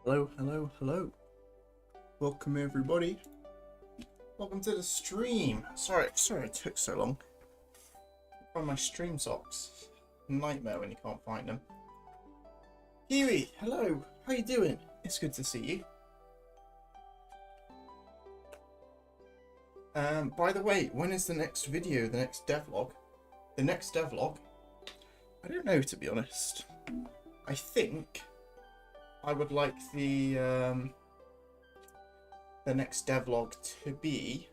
Hello, hello, hello. Welcome everybody. Welcome to the stream. Sorry it took so long. Find my stream socks. Nightmare when you can't find them. Kiwi, hello. How you doing? It's good to see you. By the way, when is the next video? The next devlog? The next devlog? I don't know, to be honest. I think I would like the next devlog to be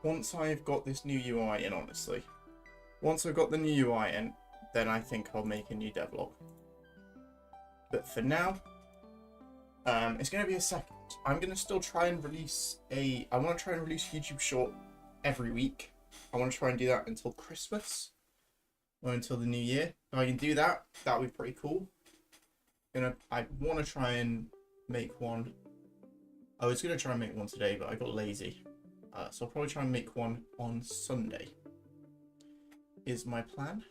once I've got this new UI in, honestly. Once I've got the new UI in, then I think I'll make a new devlog. But for now, it's going to be a second. I'm going to still try and release I want to try and release YouTube Short every week. I want to try and do that until Christmas or until the new year. If I can do that, that would be pretty cool. I want to try and make one. I was going to try and make one today, but I got lazy. So I'll probably try and make one on Sunday. Is my plan.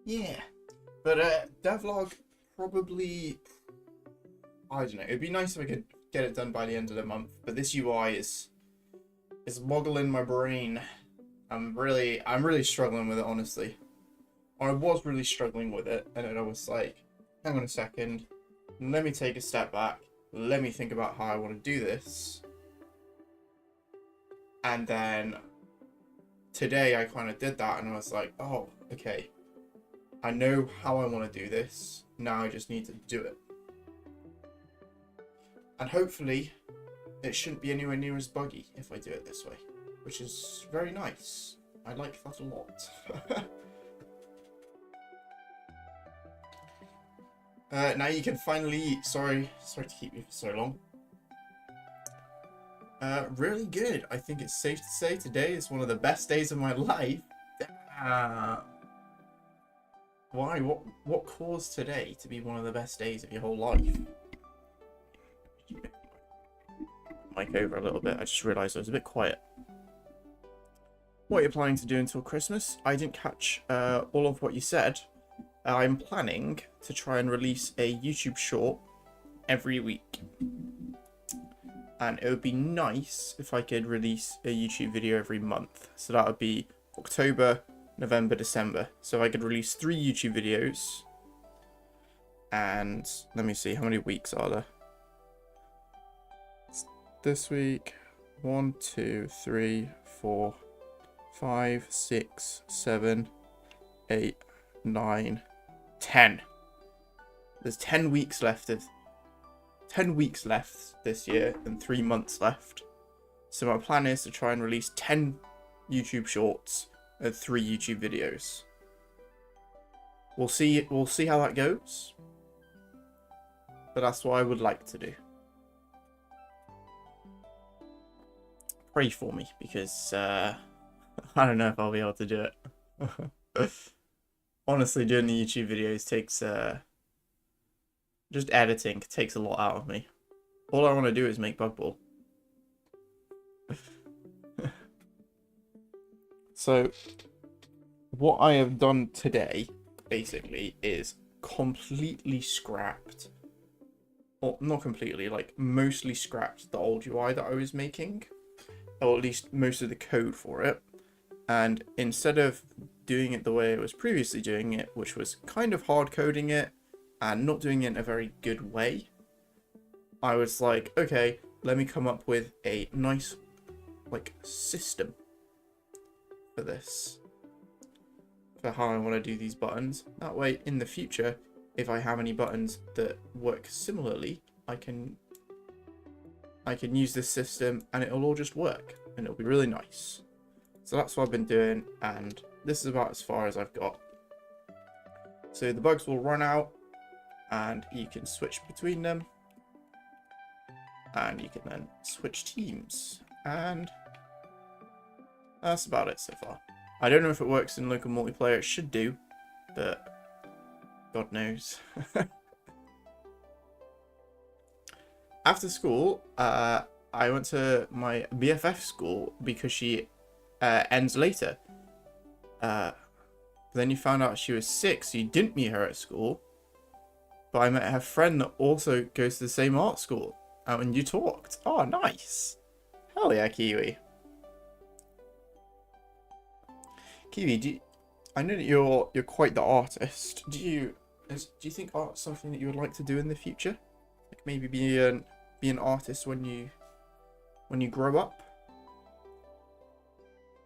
Yeah. But devlog probably, I don't know. It'd be nice if I could get it done by the end of the month. But this UI is boggling my brain. I'm really struggling with it, honestly. I was really struggling with it, and then I was like, hang on a second, let me take a step back, let me think about how I want to do this. And then today I kind of did that, and I was like, oh, okay, I know how I want to do this, now I just need to do it. And hopefully it shouldn't be anywhere near as buggy if I do it this way, which is very nice. I like that a lot. Now you can finally eat. Sorry to keep you for so long. Really good. I think it's safe to say today is one of the best days of my life. Why? What caused today to be one of the best days of your whole life? Mic over a little bit. I just realised I was a bit quiet. What are you planning to do until Christmas? I didn't catch all of what you said. I'm planning to try and release a YouTube short every week. And it would be nice if I could release a YouTube video every month. So that would be October, November, December. So I could release 3 YouTube videos. And let me see, how many weeks are there? This week, 1, 2, 3, 4, 5, 6, 7, 8, 9, 10. There's 10 weeks left this year and 3 months left. So my plan is to try and release 10 YouTube shorts and 3 YouTube videos. We'll see how that goes. But that's what I would like to do. Pray for me, because I don't know if I'll be able to do it. Honestly, doing the YouTube videos takes, just editing takes a lot out of me. All I want to do is make Bug Ball. So, what I have done today, basically, is completely scrapped, or not completely, like mostly scrapped the old UI that I was making, or at least most of the code for it. And instead of doing it the way I was previously doing it, which was kind of hard coding it and not doing it in a very good way, I was like, okay, let me come up with a nice like system for this, for how I want to do these buttons. That way in the future, if I have any buttons that work similarly, I can use this system and it'll all just work and it'll be really nice. So that's what I've been doing, and this is about as far as I've got. So the bugs will run out, and you can switch between them, and you can then switch teams, and that's about it so far. I don't know if it works in local multiplayer. It should do, but God knows. After school, I went to my BFF school because she ends later. Then you found out she was sick, so you didn't meet her at school. but I met her friend that also goes to the same art school. And you talked. Oh, nice. Hell yeah, Kiwi. Kiwi, I know that you're quite the artist. Do you think art's something that you would like to do in the future? Like maybe be an artist when you grow up?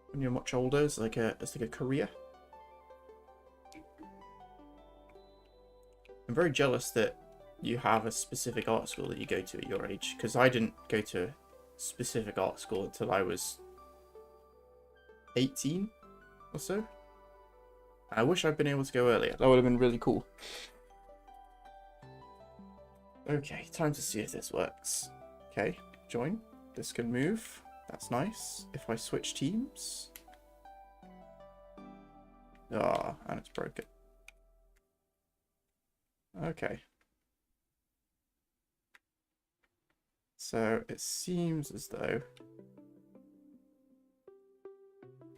When you're much older, as like a career? I'm very jealous that you have a specific art school that you go to at your age, because I didn't go to a specific art school until I was 18 or so. I wish I'd been able to go earlier. That would have been really cool. Okay, time to see if this works. Okay, join. This can move. That's nice. If I switch teams. Ah, and it's broken. Okay. So it seems as though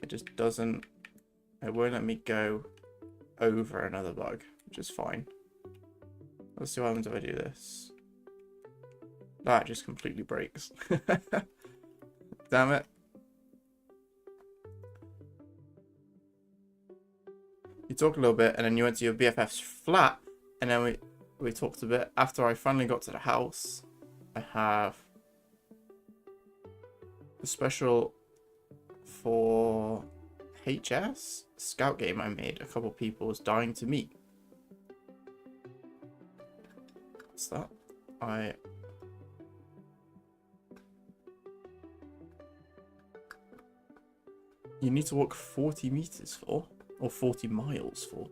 it just doesn't, it won't let me go over another bug, which is fine. Let's see what happens if I do this. That just completely breaks. Damn it. You talked a little bit and then you went to your BFF's flat and then we talked a bit. After I finally got to the house, I have a special for HS scout game I made. A couple people was dying to meet. What's that? You need to walk 40 meters for, or 40 miles for.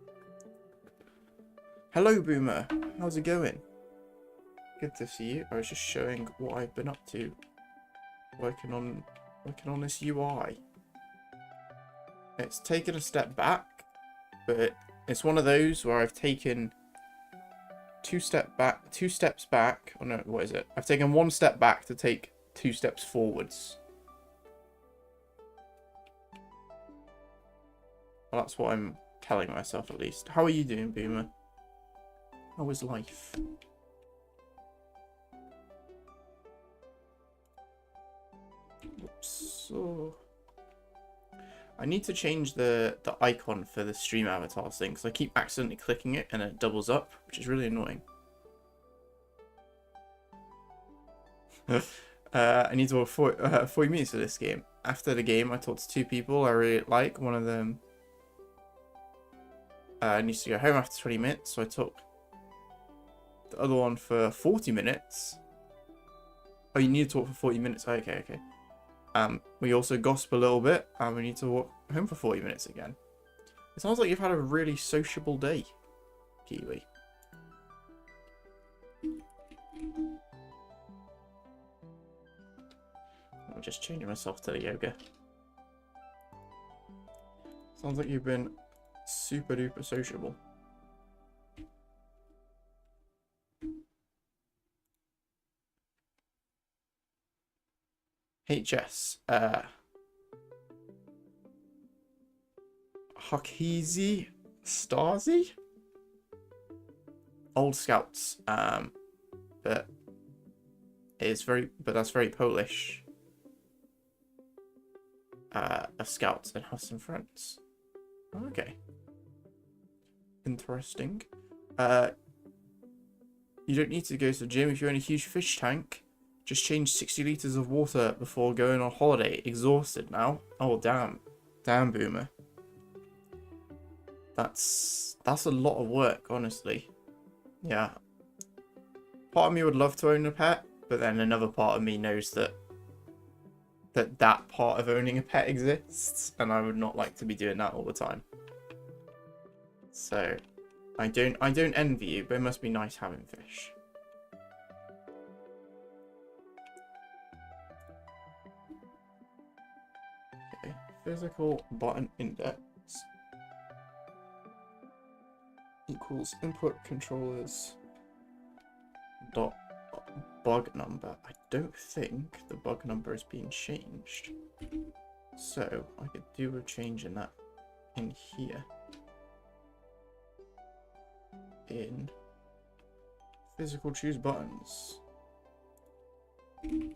Hello, Boomer. How's it going? Good to see you. I was just showing what I've been up to, working on this UI. It's taken a step back, but it's one of those where I've taken two steps back. Oh no, what is it? I've taken one step back to take 2 steps forwards. Well, that's what I'm telling myself, at least. How are you doing, Boomer? How is life? Oops. So I need to change the icon for the stream avatars thing, because I keep accidentally clicking it and it doubles up, which is really annoying. I need to walk 40 minutes for this game. After the game, I talked to 2 people I really like. One of them needs to go home after 20 minutes, so I took the other one for 40 minutes. Oh, you need to talk for 40 minutes. Okay. We also gossip a little bit, and we need to walk home for 40 minutes again. It sounds like you've had a really sociable day, Kiwi. I'm just changing myself to the yoga. Sounds like you've been super duper sociable. HS. Hakizi Stasi? Old Scouts. But that's very Polish. A scout and has some friends. Okay. Interesting. You don't need to go to the gym if you're in a huge fish tank. Just change 60 liters of water before going on holiday. Exhausted now. Oh, damn. Damn, Boomer. That's a lot of work, honestly. Yeah. Part of me would love to own a pet, but then another part of me knows that part of owning a pet exists, and I would not like to be doing that all the time. So, I don't envy you, but it must be nice having fish. Okay, physical button index equals input controllers dot bug number. I don't think the bug number is being changed, so I could do a change in that in here. In Physical choose buttons. Is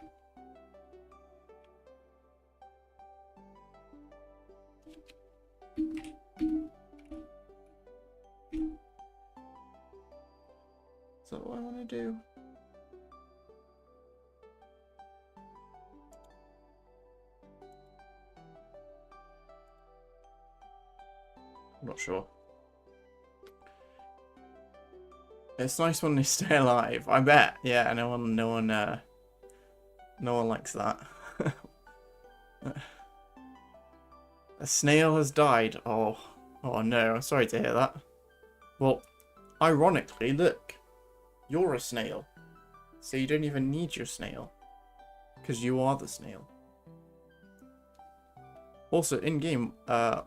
that what I want to do? I'm not sure. It's nice when they stay alive. I bet. Yeah, no one likes that. A snail has died. Oh no. I'm sorry to hear that. Well, ironically, look, you're a snail, so you don't even need your snail, because you are the snail. Also, in game,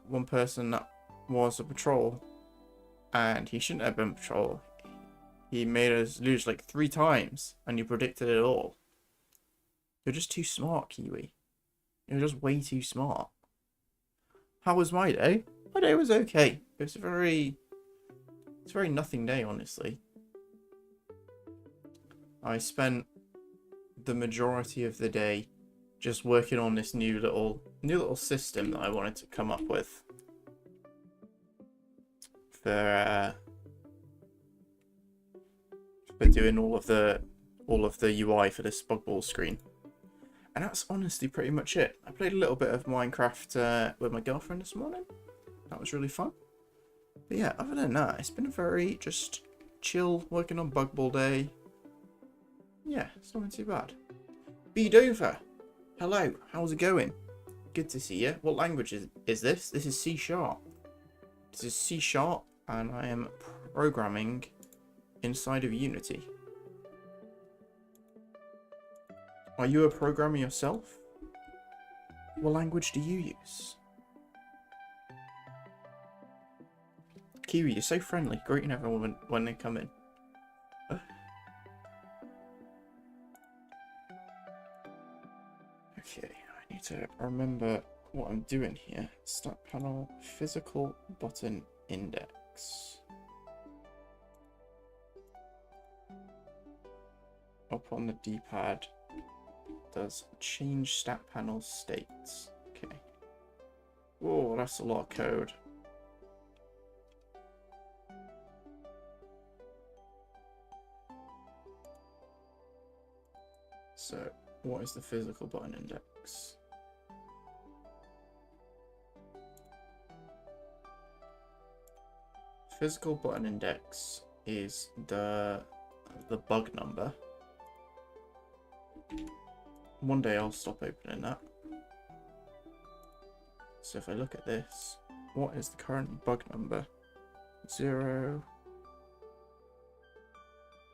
one person that was a patrol, and he shouldn't have been patrol. He made us lose like 3 times, and you predicted it all. You're just too smart, Kiwi. You're just way too smart. How was my day? My day was okay. It's a very nothing day, honestly. I spent the majority of the day just working on this new little system that I wanted to come up with for doing all of the UI for this bug ball screen. And that's honestly pretty much it. I played a little bit of Minecraft with my girlfriend this morning. That was really fun. But yeah, other than that, it's been a very just chill working on bug ball day. Yeah, it's not been too bad. B Dover, hello, how's it going? Good to see you. What language is this? This is C#. This is C#, and I am programming inside of Unity. Are you a programmer yourself? What language do you use? Kiwi, you're so friendly, greeting everyone when they come in. Okay, I need to remember what I'm doing here. Start panel, physical button index. Up on the D-pad does change stat panel states. Okay. Whoa, that's a lot of code. So, what is the physical button index? Physical button index is the bug number. One day I'll stop opening that. So if I look at this, what is the current bug number? 0.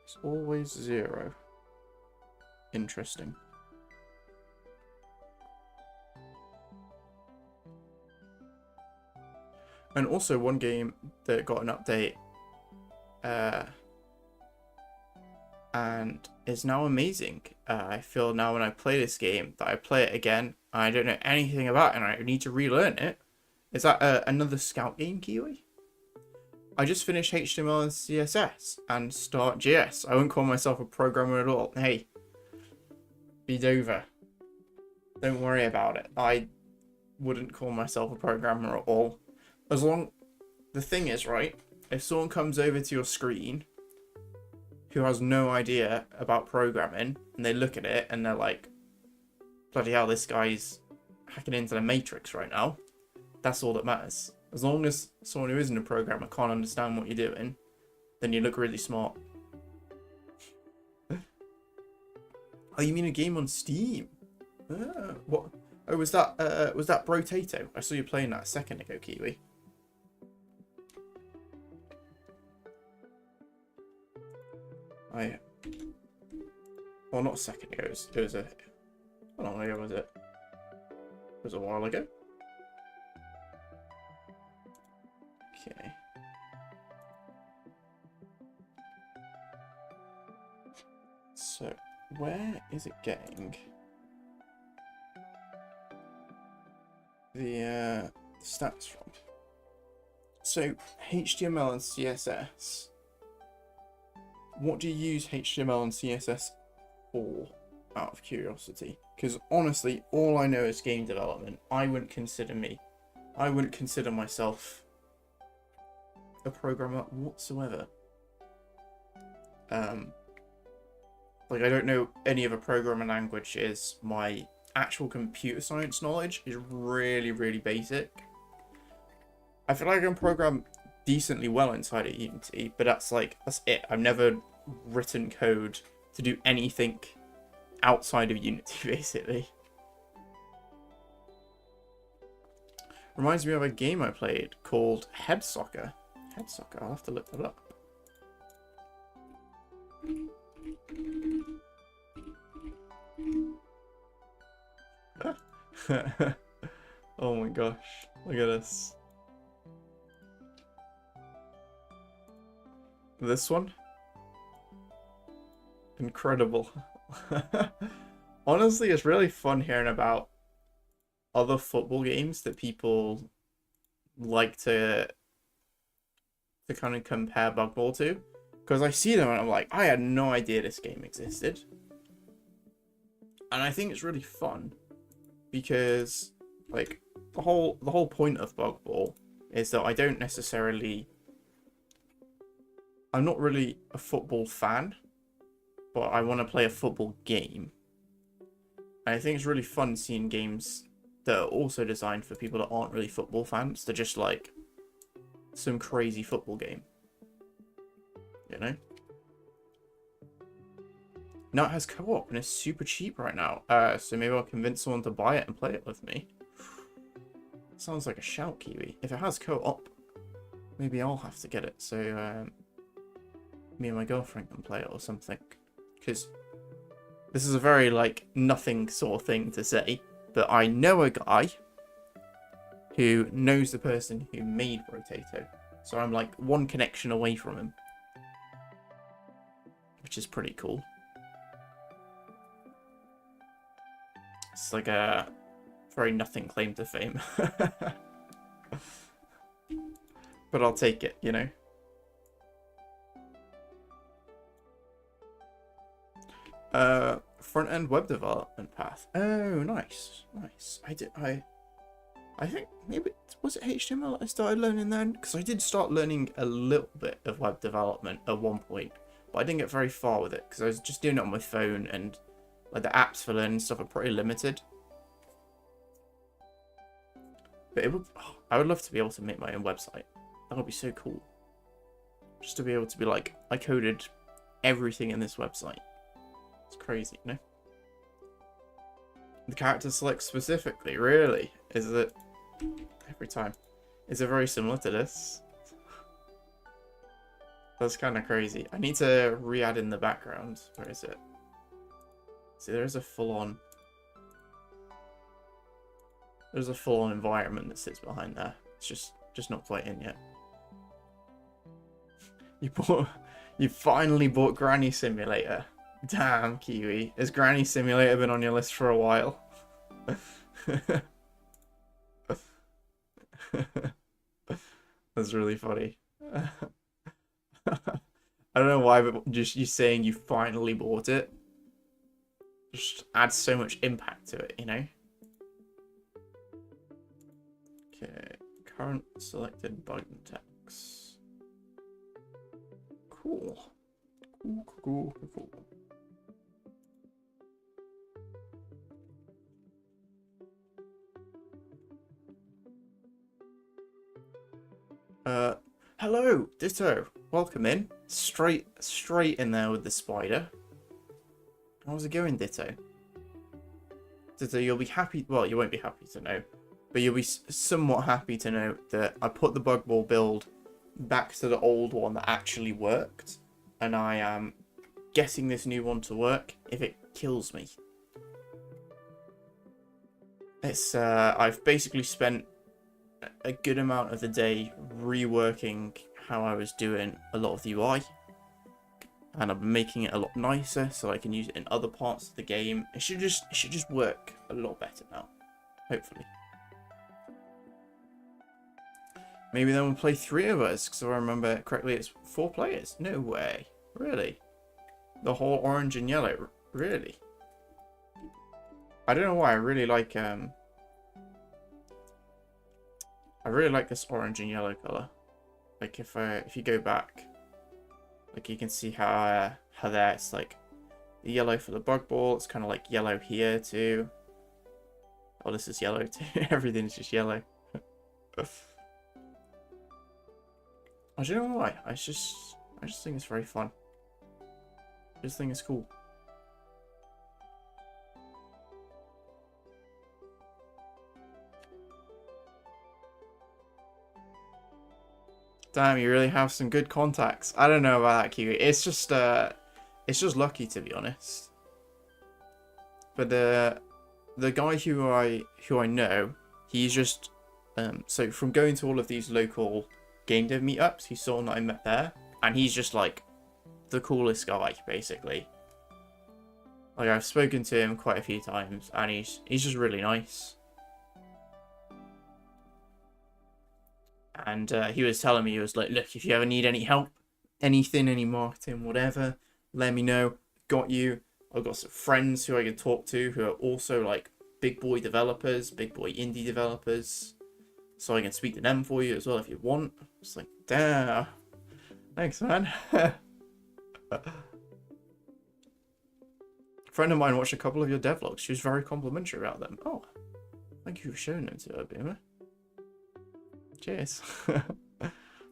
It's always 0. Interesting. And also one game that got an update and is now amazing. I feel now when I play this game that I play it again, I don't know anything about it and I need to relearn it. Is that another Scout game, Kiwi? I just finished HTML and CSS and Start.js. I wouldn't call myself a programmer at all. Hey, be Dover. Don't worry about it. I wouldn't call myself a programmer at all. The thing is, right, if someone comes over to your screen who has no idea about programming and they look at it and they're like, bloody hell, this guy's hacking into the matrix right now, that's all that matters. As long as someone who isn't a programmer can't understand what you're doing, then you look really smart. Oh, you mean a game on Steam? What? Oh, was that Brotato? I saw you playing that a second ago, Kiwi. Well, not a second ago. It was a. How long ago was it? It was a while ago. Okay. So, where is it getting the stats from? So, HTML and CSS What do you use HTML and CSS for, out of curiosity? Because honestly, all I know is game development. I wouldn't consider myself a programmer whatsoever. Like, I don't know any other programming languages. My actual computer science knowledge is really, really basic. I feel like I can program decently well inside of Unity, but that's it. I've never written code to do anything outside of Unity, basically. Reminds me of a game I played called Head Soccer. Head Soccer, I'll have to look that up. Oh my gosh, look at this. This one? Incredible. Honestly, it's really fun hearing about other football games that people like to kind of compare Bug Ball to. Because I see them and I'm like, I had no idea this game existed. And I think it's really fun. Because, like, the whole point of Bug Ball is that I'm not really a football fan, but I want to play a football game. And I think it's really fun seeing games that are also designed for people that aren't really football fans. They're just like some crazy football game. You know? Now it has co-op and it's super cheap right now. So maybe I'll convince someone to buy it and play it with me. Sounds like a shout, Kiwi. If it has co-op, maybe I'll have to get it. So me and my girlfriend can play it or something. Because this is a very, like, nothing sort of thing to say. But I know a guy who knows the person who made Rotato. So I'm, like, one connection away from him. Which is pretty cool. It's like a very nothing claim to fame. But I'll take it, you know? Front-end web development path. Oh, nice. Nice. I think maybe, was it HTML that I started learning then? Because I did start learning a little bit of web development at one point. But I didn't get very far with it because I was just doing it on my phone and like the apps for learning stuff are pretty limited. But it would, I would love to be able to make my own website. That would be so cool. Just to be able to be like, I coded everything in this website. It's crazy, you know? The character select specifically, really? Is it every time? Is it very similar to this? That's kind of crazy. I need to re-add in the background. Where is it? See, there's a full-on environment that sits behind there. It's just not quite in yet. You finally bought Granny Simulator. Damn, Kiwi. Has Granny Simulator been on your list for a while? That's really funny. I don't know why, but just you saying you finally bought it just adds so much impact to it, you know? Okay, current selected button text. Cool. Cool. Hello, Ditto. Welcome in. Straight in there with the spider. How's it going, Ditto? Ditto, you'll be happy. Well, you won't be happy to know, but you'll be somewhat happy to know that I put the Bug Ball build back to the old one that actually worked, and I am getting this new one to work if it kills me. It's I've basically spent a good amount of the day reworking how I was doing a lot of the UI, and I'm making it a lot nicer so I can use it in other parts of the game. It should just work a lot better now, hopefully. Maybe then we'll play 3 of us, because if I remember correctly, it's 4 players. No way, really? The whole orange and yellow. Really? I don't know why. I really like this orange and yellow color. Like if you go back, like you can see how there it's like the yellow for the bug ball. It's kind of like yellow here too. Oh, this is yellow too. Everything's just yellow. I don't know why. I just think it's very fun. I just think it's cool. Damn, you really have some good contacts. I don't know about that, Kiwi. It's just lucky, to be honest. But the guy who I know, he's just so from going to all of these local game dev meetups, he's someone that I met there, and he's just like the coolest guy, basically. Like I've spoken to him quite a few times, and he's just really nice. And he was telling me, he was like, look, if you ever need any help, anything, any marketing, whatever, let me know. Got you. I've got some friends who I can talk to who are also like big boy developers, big boy indie developers. So I can speak to them for you as well if you want. It's like, damn. Thanks, man. A friend of mine watched a couple of your devlogs. She was very complimentary about them. Oh, thank you for showing them to her, Boomer. Cheers.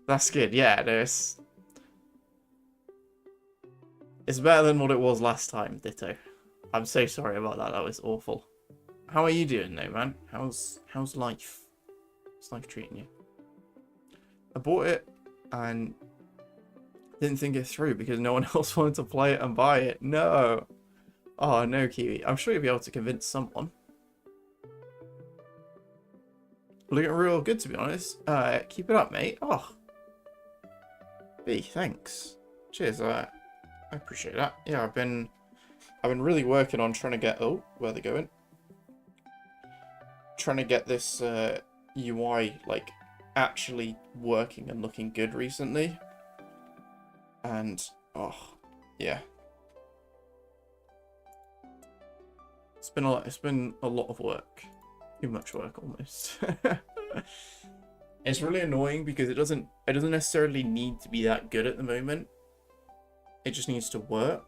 That's good. Yeah, it's better than what it was last time, ditto. I'm so sorry about that. That was awful. How are you doing though, man? How's life? How's life treating you? I bought it and didn't think it through because no one else wanted to play it and buy it. No. Oh no, Kiwi. I'm sure you'll be able to convince someone. Looking real good, to be honest. Keep it up, mate. Oh, B, thanks. Cheers. I appreciate that. Yeah, I've been really working on trying to get. Oh, where are they going? Trying to get this UI like actually working and looking good recently. And oh, yeah. It's been a lot of work. Too much work almost. It's really annoying because it doesn't necessarily need to be that good at the moment. It just needs to work.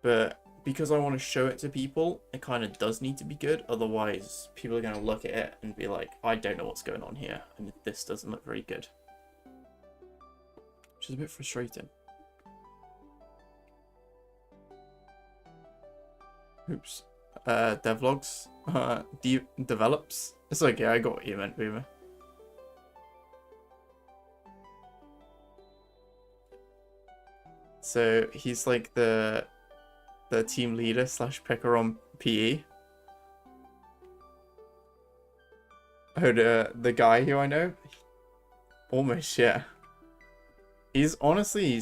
But because I want to show it to people, it kind of does need to be good. Otherwise, people are going to look at it and be like, I don't know what's going on here. And this doesn't look very good. Which is a bit frustrating. Oops. Devlogs. Develops. It's okay, I got what you meant, Boomer. So he's like the team leader / picker on PE. Oh, the guy who I know? Almost, yeah. He's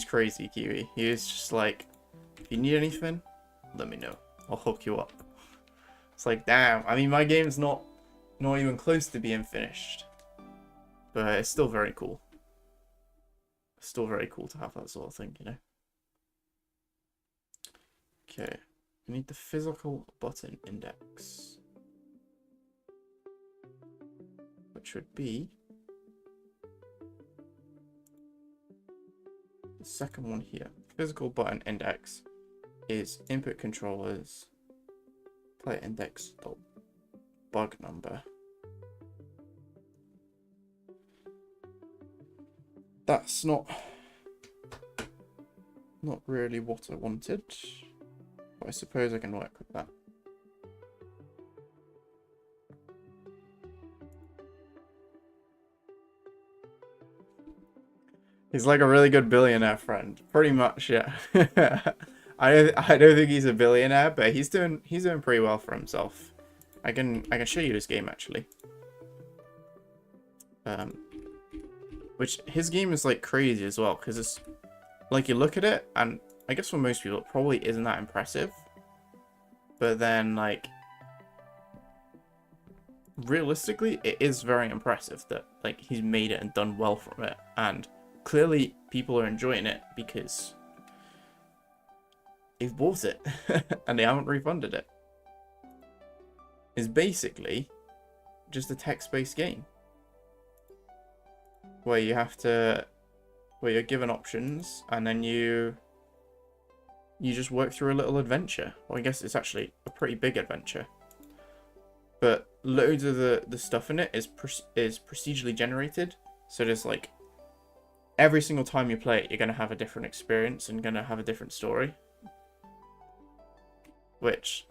crazy, Kiwi. He is just like, if you need anything, let me know. I'll hook you up. It's like, damn. I mean, my game's not even close to being finished. But it's still very cool. It's still very cool to have that sort of thing, you know? Okay. We need the physical button index. Which would be the second one here. Physical button index is input controllers player index bug number. That's not really what I wanted, but I suppose I can work with that. He's like a really good billionaire friend, pretty much, yeah. I don't think he's a billionaire, but he's doing pretty well for himself. I can show you his game actually. Which his game is like crazy as well, because it's like you look at it and I guess for most people it probably isn't that impressive. But then like realistically it is very impressive that like he's made it and done well from it, and clearly people are enjoying it because they've bought it and they haven't refunded it. It's basically just a text-based game where you're given options and then you just work through a little adventure. Well, I guess it's actually a pretty big adventure, but loads of the stuff in it is procedurally generated. So there's like every single time you play it, you're gonna have a different experience and gonna have a different story, which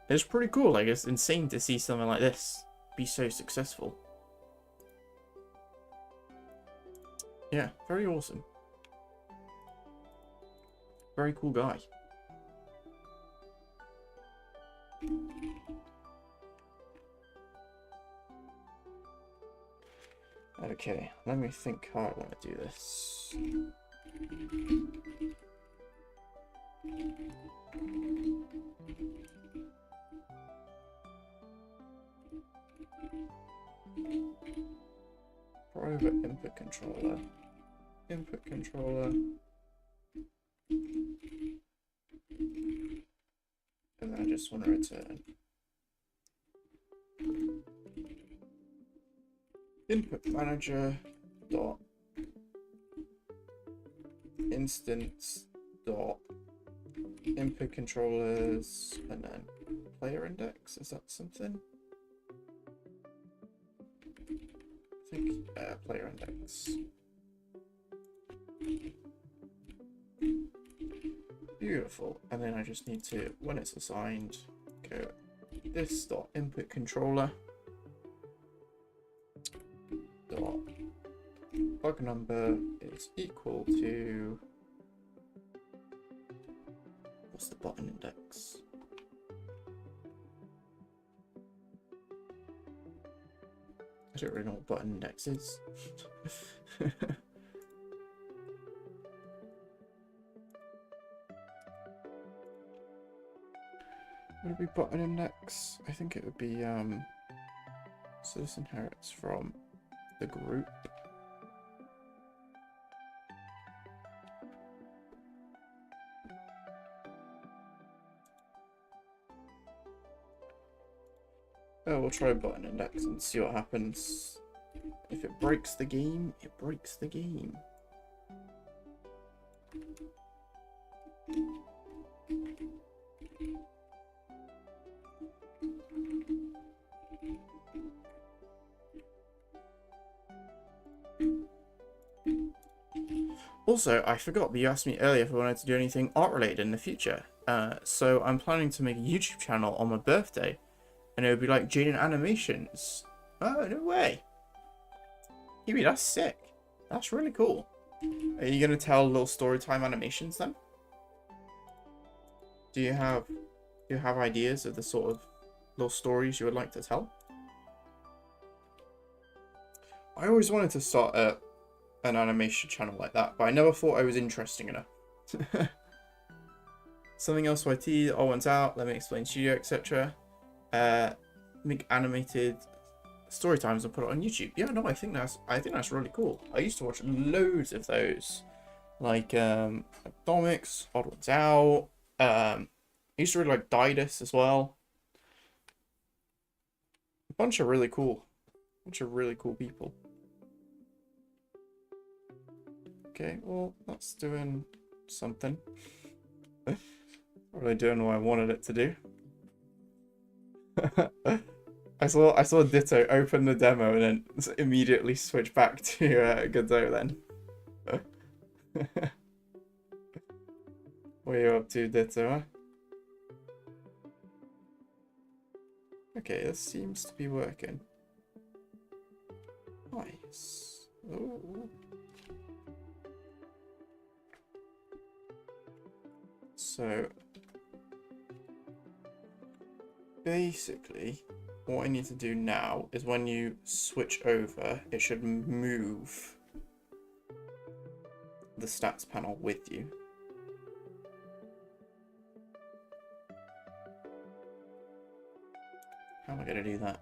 is pretty cool. Like, it's insane to see something like this be so successful. Yeah, very awesome. Very cool guy. Okay, let me think how I want to do this. Private input controller. Input controller. And then I just want to return input manager dot instance dot input controllers and then player index. Is that something? I think player index. Beautiful. And then I just need to, when it's assigned, go this dot input controller dot bug number is equal to, what's the button index? I don't really know what button index is. Would it be button index? I think it would be so this inherits from the group. Oh, we'll try button index and see what happens. If it breaks the game, it breaks the game. Also, I forgot, but you asked me earlier if I wanted to do anything art related in the future. So I'm planning to make a YouTube channel on my birthday, and it would be like Jaden Animations. Oh, no way. Kiwi, that's sick. That's really cool. Are you going to tell little story time animations then? Do you have ideas of the sort of little stories you would like to tell? I always wanted to start an animation channel like that, but I never thought I was interesting enough. Something else YT, I went out, let me explain studio, etc. Make animated story times and put it on YouTube. Yeah, no, I think that's really cool. I used to watch loads of those, like Atomics, Odd Ones Out. I used to really like Didus as well. A bunch of really cool people. Okay, well, that's doing something. Really doing what I wanted it to do. I saw Ditto open the demo and then immediately switch back to Godot then. What are you up to, Ditto, huh? Okay, this seems to be working. Nice. Ooh. So basically, what I need to do now is when you switch over, it should move the stats panel with you. How am I going to do that?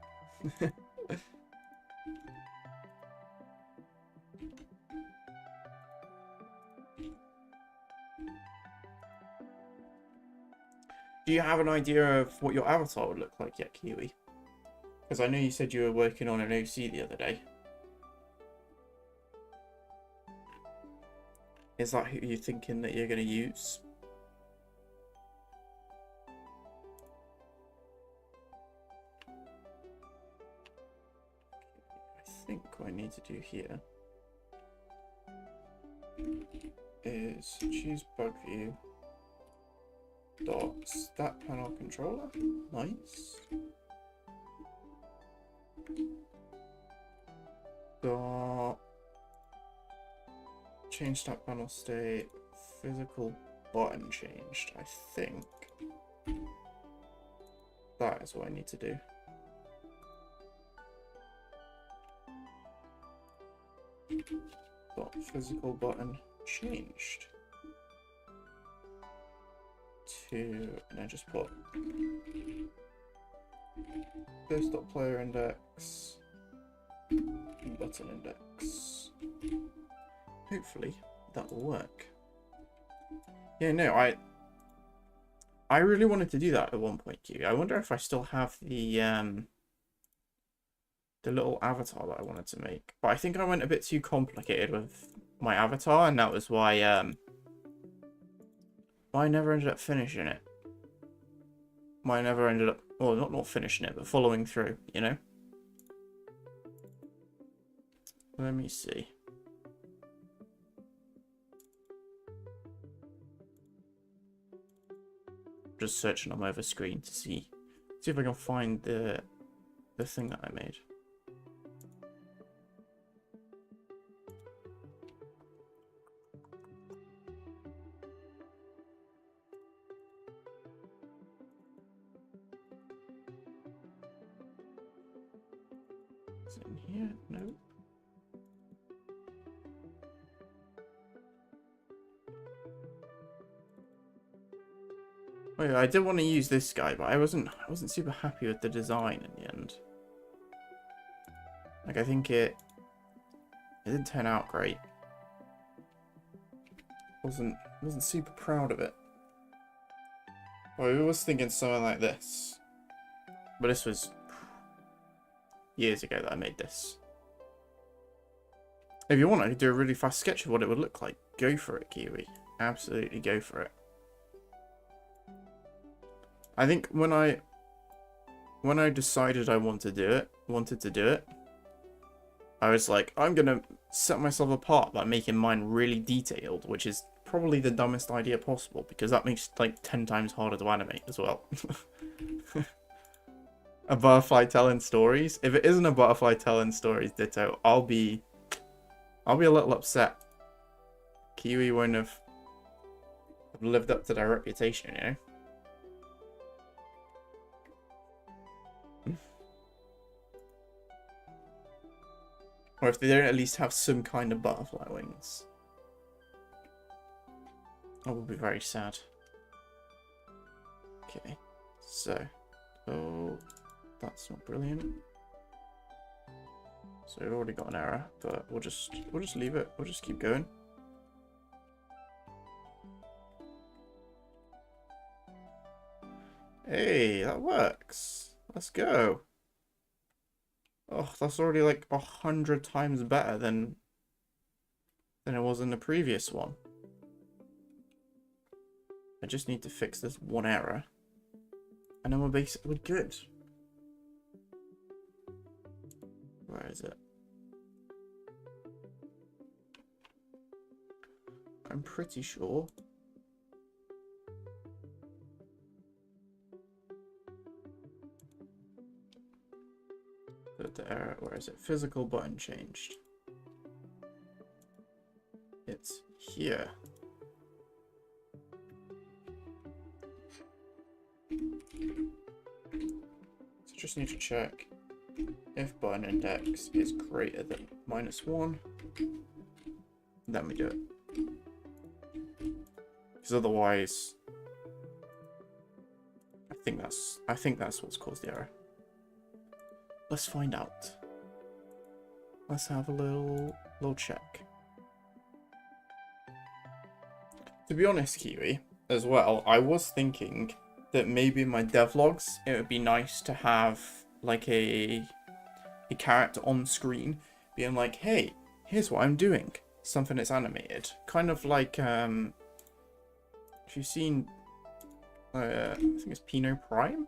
you have an idea of what your avatar would look like yet, Kiwi? Because I know you said you were working on an OC the other day. Is that who you're thinking that you're going to use? I think what I need to do here is choose bug view dot stat panel controller. Nice. Dot change stat panel state, physical button changed. I think that is what I need to do. Dot physical button changed to, and I just put this dot player index button index. Hopefully that will work. Yeah, no, I really wanted to do that at one point, Q. I wonder if I still have the little avatar that I wanted to make. But I think I went a bit too complicated with my avatar, and that was why I never ended up finishing it. I never ended up, well, not finishing it, but following through, you know? Let me see. Just searching on my other screen to see if I can find the thing that I made. Is it in here? No. Oh yeah, I did want to use this guy, but I wasn't super happy with the design in the end. Like, I think it didn't turn out great. Wasn't super proud of it. Well, I was thinking something like this, but this was years ago that I made this. If you want, I could do a really fast sketch of what it would look like. Go for it, Kiwi. Absolutely go for it. I think when I decided I wanted to do it, I was like, I'm gonna set myself apart by making mine really detailed, which is probably the dumbest idea possible because that makes it like 10 times harder to animate as well. A butterfly telling stories. If it isn't a butterfly telling stories, ditto, I'll be a little upset. Kiwi won't have lived up to their reputation, you know. Or if they don't at least have some kind of butterfly wings. I will be very sad. Okay, so, oh, that's not brilliant. So we've already got an error, but we'll just leave it. We'll just keep going. Hey, that works. Let's go. Oh, that's already like 100 times better than it was in the previous one. I just need to fix this one error, and then we're basically good. Where is it? I'm pretty sure. The error, where is it? Physical button changed. It's here. So just need to check if button index is greater than -1, then we do it. Because otherwise, I think that's what's caused the error. Let's find out. Let's have a little check. To be honest, Kiwi, as well, I was thinking that maybe in my devlogs it would be nice to have like a character on screen being like, hey, here's what I'm doing. Something that's animated. Kind of like, if you've seen, I think it's Pinot Prime?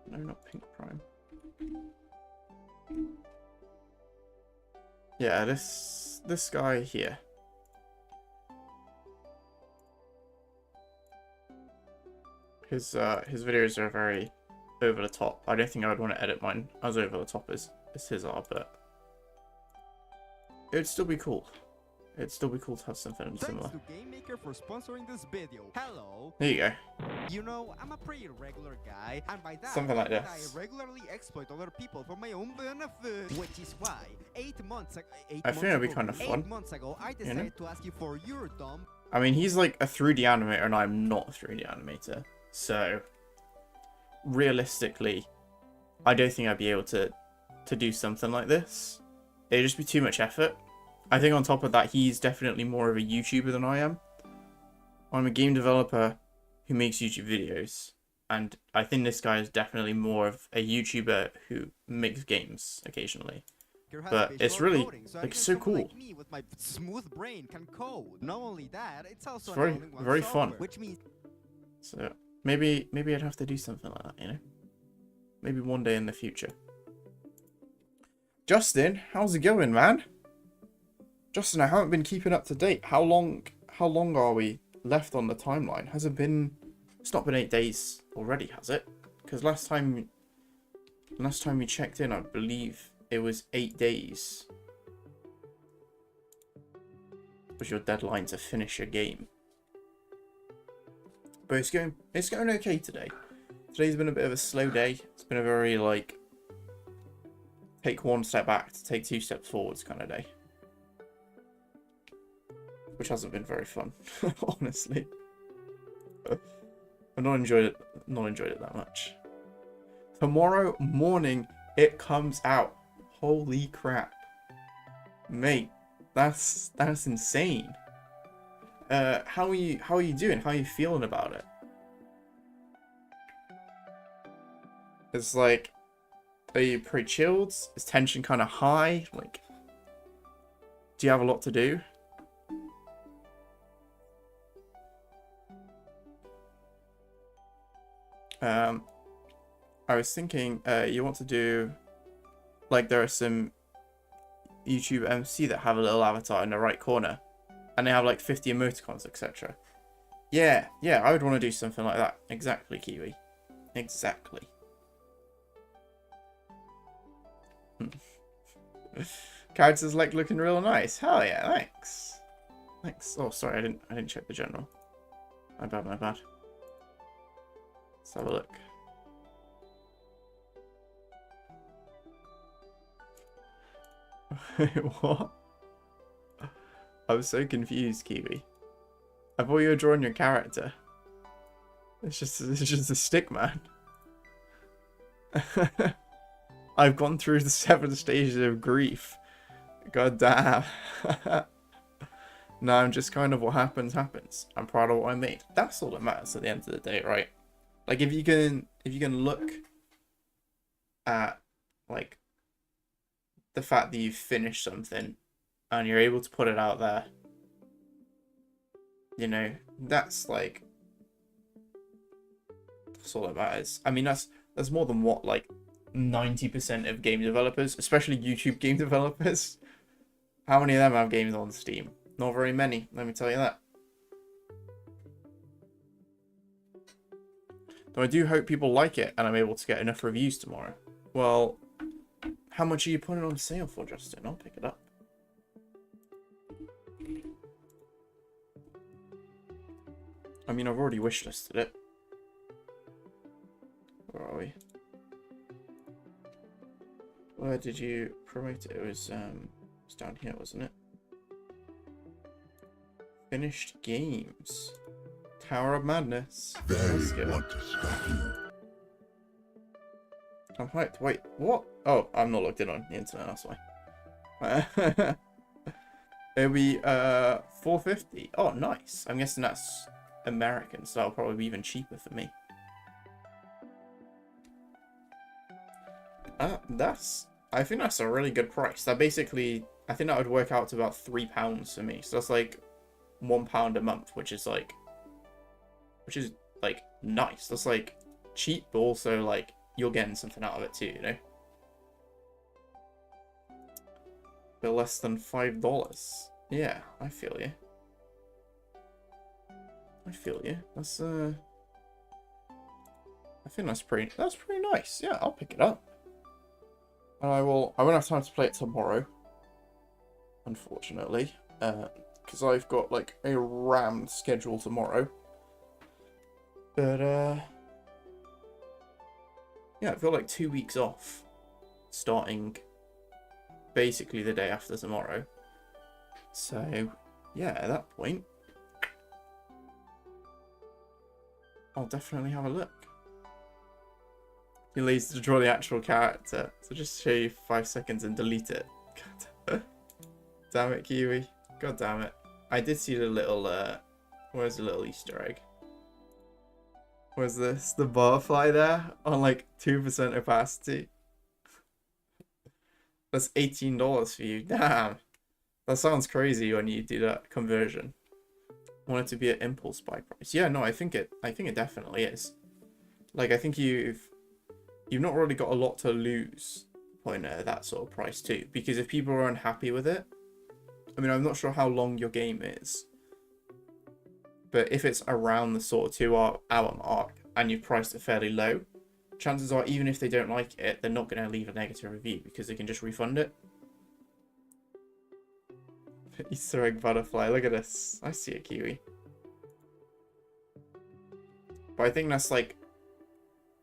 No, not Pink Prime. Yeah, this guy here. His videos are very over the top. I don't think I would want to edit mine as over the top as his are, but it would still be cool. It'd still be cool to have something similar. Thanks to GameMaker for sponsoring this video. Hello. There you go. You know, I'm a pretty regular guy, and by that, Something like this. I regularly exploit other people for my own benefit. Which is why 8 months ago, I think it'd be kind of fun. 8 months ago, I decided to ask you for your dumb. I mean, he's like a 3D animator, and I'm not a 3D animator. So, realistically, I don't think I'd be able to do something like this. It'd just be too much effort. I think on top of that, he's definitely more of a YouTuber than I am. I'm a game developer who makes YouTube videos, and I think this guy is definitely more of a YouTuber who makes games occasionally. But it's really like so cool. Like me with my smooth brain can code. Not only that, it's also very fun. Which means so maybe I'd have to do something like that, you know? Maybe one day in the future. Justin, how's it going, man? Justin, I haven't been keeping up to date. How long are we left on the timeline? Has it been... It's not been 8 days already, has it? Because last time we checked in, I believe it was 8 days. Was your deadline to finish a game. But it's going okay today. Today's been a bit of a slow day. It's been a very, like, take one step back to take 2 steps forwards kind of day. Which hasn't been very fun, honestly. I've not enjoyed it that much. Tomorrow morning it comes out. Holy crap. Mate, that's insane. How are you doing? How are you feeling about it? It's like, are you pretty chilled? Is tension kind of high? Like, do you have a lot to do? I was thinking, you want to do, like, there are some YouTube MC that have a little avatar in the right corner, and they have like 50 emoticons, etc. Yeah, I would want to do something like that. Exactly, Kiwi. Exactly. Characters like looking real nice. Hell yeah, thanks. Thanks. Oh, sorry, I didn't check the general. My bad. Let's have a look. What? I was so confused, Kiwi. I thought you were drawing your character. It's just a stick man. I've gone through the 7 stages of grief. God damn. No, I'm just kind of what happens. I'm proud of what I made. That's all that matters at the end of the day, right? Like, if you can look at, like, the fact that you've finished something and you're able to put it out there, you know, that's like, that's all that matters. I mean, that's more than what, like, 90% of game developers, especially YouTube game developers, how many of them have games on Steam? Not very many, let me tell you that. Though I do hope people like it and I'm able to get enough reviews tomorrow. Well, how much are you putting on sale for, Justin? I'll pick it up. I mean, I've already wishlisted it. Where are we? Where did you promote it? It was down here, wasn't it? Finished games. Tower of Madness. Let's go. I'm hyped. Wait, what? Oh, I'm not logged in on the internet, that's why. It'll be 450. Oh, nice. I'm guessing that's American, so that'll probably be even cheaper for me. I think that's a really good price. That basically, I think that would work out to about £3 for me. So that's like £1 a month, which is like nice. That's like cheap, but also like you're getting something out of it too, you know. But less than $5. Yeah, I feel you. I feel you. That's I think that's pretty nice. Yeah, I'll pick it up. And I won't have time to play it tomorrow, unfortunately, because I've got like a rammed schedule tomorrow. But yeah, I've got like 2 weeks off, starting basically the day after tomorrow. So yeah, at that point, I'll definitely have a look. He lazy to draw the actual character, so just show you 5 seconds and delete it. God damn it, Kiwi. God damn it. I did see the little, where's the little Easter egg? Where's this? The butterfly there on like 2% opacity. That's $18 for you. Damn. That sounds crazy when you do that conversion. I want it to be an impulse buy price. Yeah, no, I think it definitely is. Like, I think you've not really got a lot to lose point at that sort of price too, because if people are unhappy with it, I mean, I'm not sure how long your game is, but if it's around the sort of 2 hour mark and you've priced it fairly low, chances are even if they don't like it, they're not going to leave a negative review because they can just refund it. Easter egg butterfly, look at this. I see a Kiwi. But I think that's like,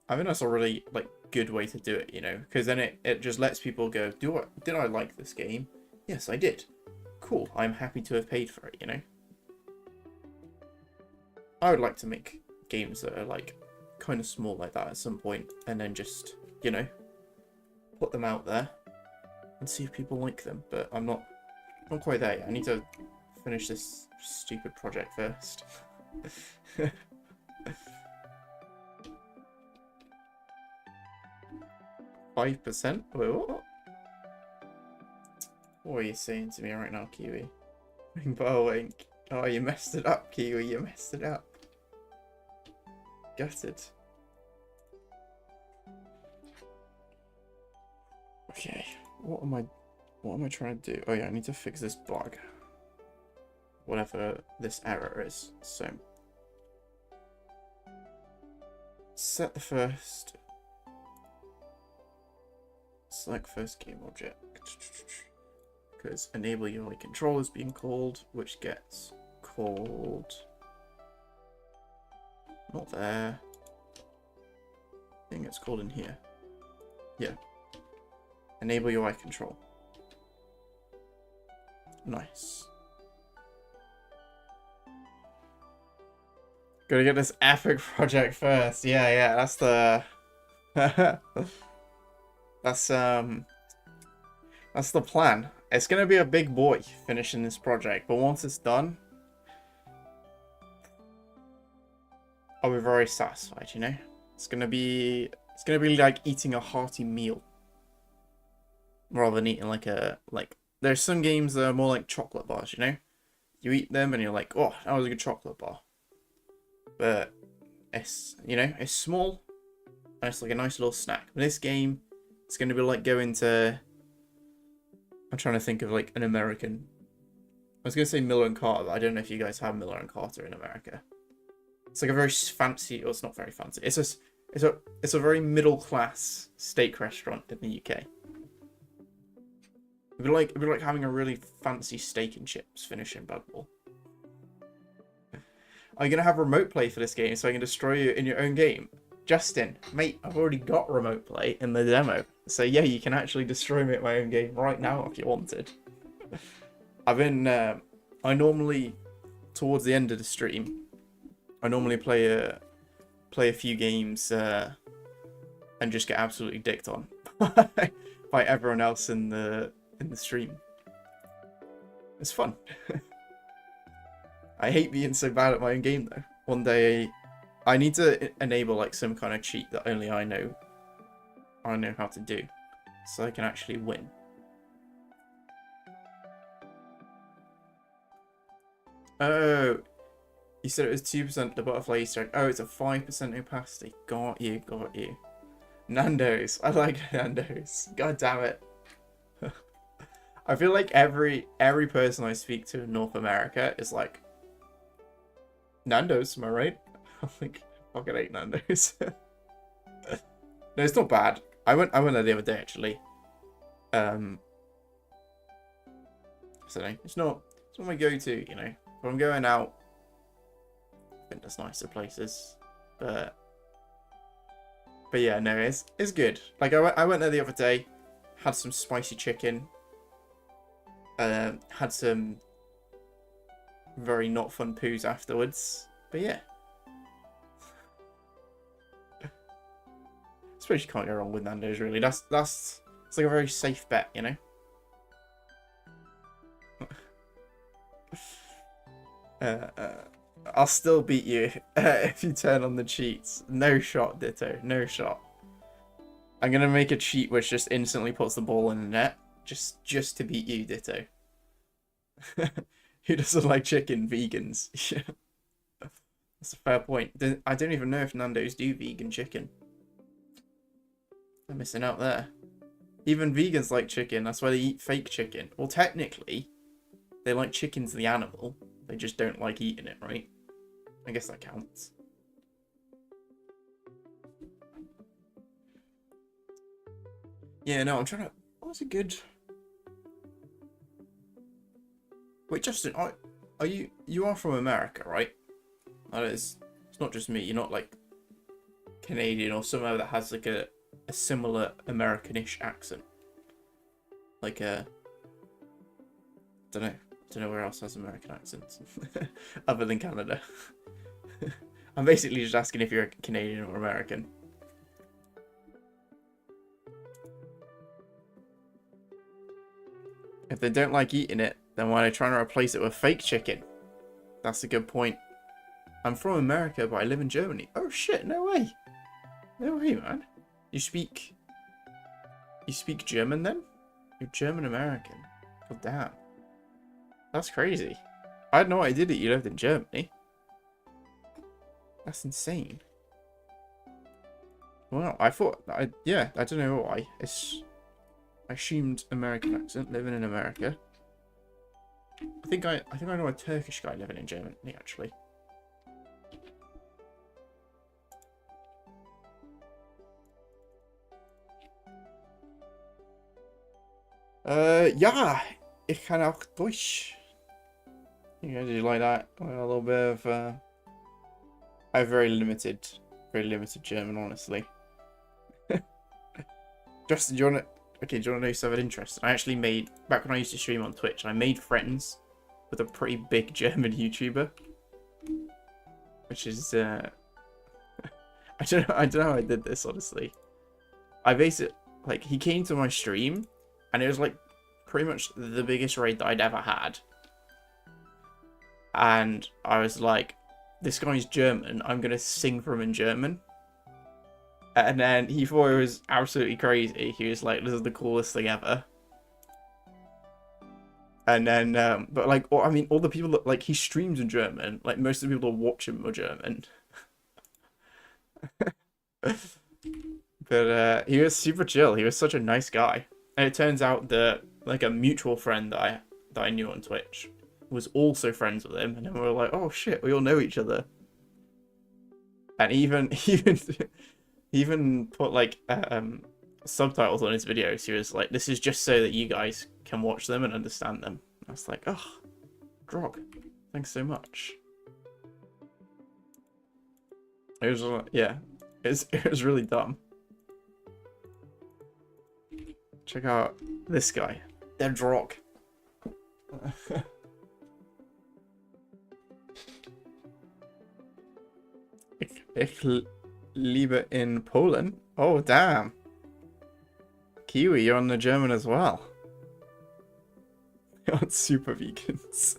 I think that's a really like good way to do it, you know, because then it just lets people go, did I like this game? Yes, I did. Cool, I'm happy to have paid for it, you know. I would like to make games that are like kind of small like that at some point, and then just, you know, put them out there and see if people like them. But I'm not quite there yet. I need to finish this stupid project first. 5%? Wait, what? What are you saying to me right now, Kiwi? Wink. Oh, you messed it up, Kiwi. You messed it up. Gutted. Okay. What am I trying to do? Oh yeah, I need to fix this bug. Whatever this error is. So set the first. Select first game object. Because enable UI control is being called, which gets called. Not there. I think it's called in here. Yeah. Enable UI control. Nice. Gotta get this epic project first. Yeah, that's the that's the plan. It's gonna be a big boy finishing this project, but once it's done, I'll be very satisfied, you know? It's gonna be like eating a hearty meal. Rather than eating there's some games that are more like chocolate bars, you know? You eat them and you're like, oh, that was a good chocolate bar. But it's, you know, it's small and it's like a nice little snack. But this game, it's gonna be like going to, I'm trying to think of like an American. I was gonna say Miller and Carter, but I don't know if you guys have Miller and Carter in America. It's like a very fancy, or it's not very fancy. It's a very middle class steak restaurant in the UK. It'd be like having a really fancy steak and chips finishing Blood Bowl. Are you gonna have remote play for this game so I can destroy you in your own game? Justin, mate, I've already got remote play in the demo. So yeah, you can actually destroy me at my own game right now if you wanted. I normally, towards the end of the stream, I normally play a few games and just get absolutely dicked on by everyone else in the stream. It's fun. I hate being so bad at my own game though. One day I need to enable like some kind of cheat that only I know how to do, so I can actually win. Oh, you said it was 2% the butterfly Easter egg. Oh, it's a 5% opacity. Got you, got you. Nando's. I like Nando's. God damn it. I feel like every person I speak to in North America is like, Nando's, am I right? I'm like, fucking hate Nando's. No, it's not bad. I went there the other day actually. So it's not my go-to, you know. If I'm going out, I think there's nicer places, but yeah, no, it's good. Like I went there the other day, had some spicy chicken, had some very not fun poos afterwards, but yeah. I suppose you can't go wrong with Nando's really. It's like a very safe bet, you know. I'll still beat you if you turn on the cheats. No shot, Ditto. No shot. I'm gonna make a cheat which just instantly puts the ball in the net, just to beat you, Ditto. Who doesn't like chicken? Vegans. That's a fair point. I don't even know if Nando's do vegan chicken. I'm missing out there. Even vegans like chicken. That's why they eat fake chicken. Well, technically, they like chicken's the animal. They just don't like eating it, right? I guess that counts. Yeah, no, I'm trying to... What was a good... Wait, Justin, are you... You are from America, right? That is... It's not just me. You're not, like, Canadian or somewhere that has, like, a similar American-ish accent. Like, don't know where else has American accents other than Canada. I'm basically just asking if you're Canadian or American. If they don't like eating it, then why are they trying to replace it with fake chicken? That's a good point. I'm from America, but I live in Germany. Oh shit, no way. No way, man. You speak German then? You're German American. God damn. That's crazy. I had no idea that you lived in Germany. That's insane. Well, I don't know why. I assumed American accent, living in America. I think I know a Turkish guy living in Germany, actually. Ja, ich kann auch Deutsch. You guys do like that? A little bit of, I have very limited German, honestly. Justin, do you want to know something interesting? I actually made, back when I used to stream on Twitch, I made friends with a pretty big German YouTuber. Which is, I don't know how I did this, honestly. I basically, like, he came to my stream, and it was, like, pretty much the biggest raid that I'd ever had. And I was like, this guy's German, I'm going to sing for him in German. And then he thought it was absolutely crazy. He was like, this is the coolest thing ever. And then, but like, I mean, all the people that, like, he streams in German. Like, most of the people that watch him are German. But he was super chill. He was such a nice guy. And it turns out that, like, a mutual friend that I knew on Twitch was also friends with him, and then we were like, oh shit, we all know each other. And even put like subtitles on his videos. He was like, this is just so that you guys can watch them and understand them. I was like, oh, Grog, thanks so much. It was yeah, it was really dumb. Check out this guy, Dead Rock. Ich lebe in Poland. Oh, damn. Kiwi, you're on the German as well. on super vegans.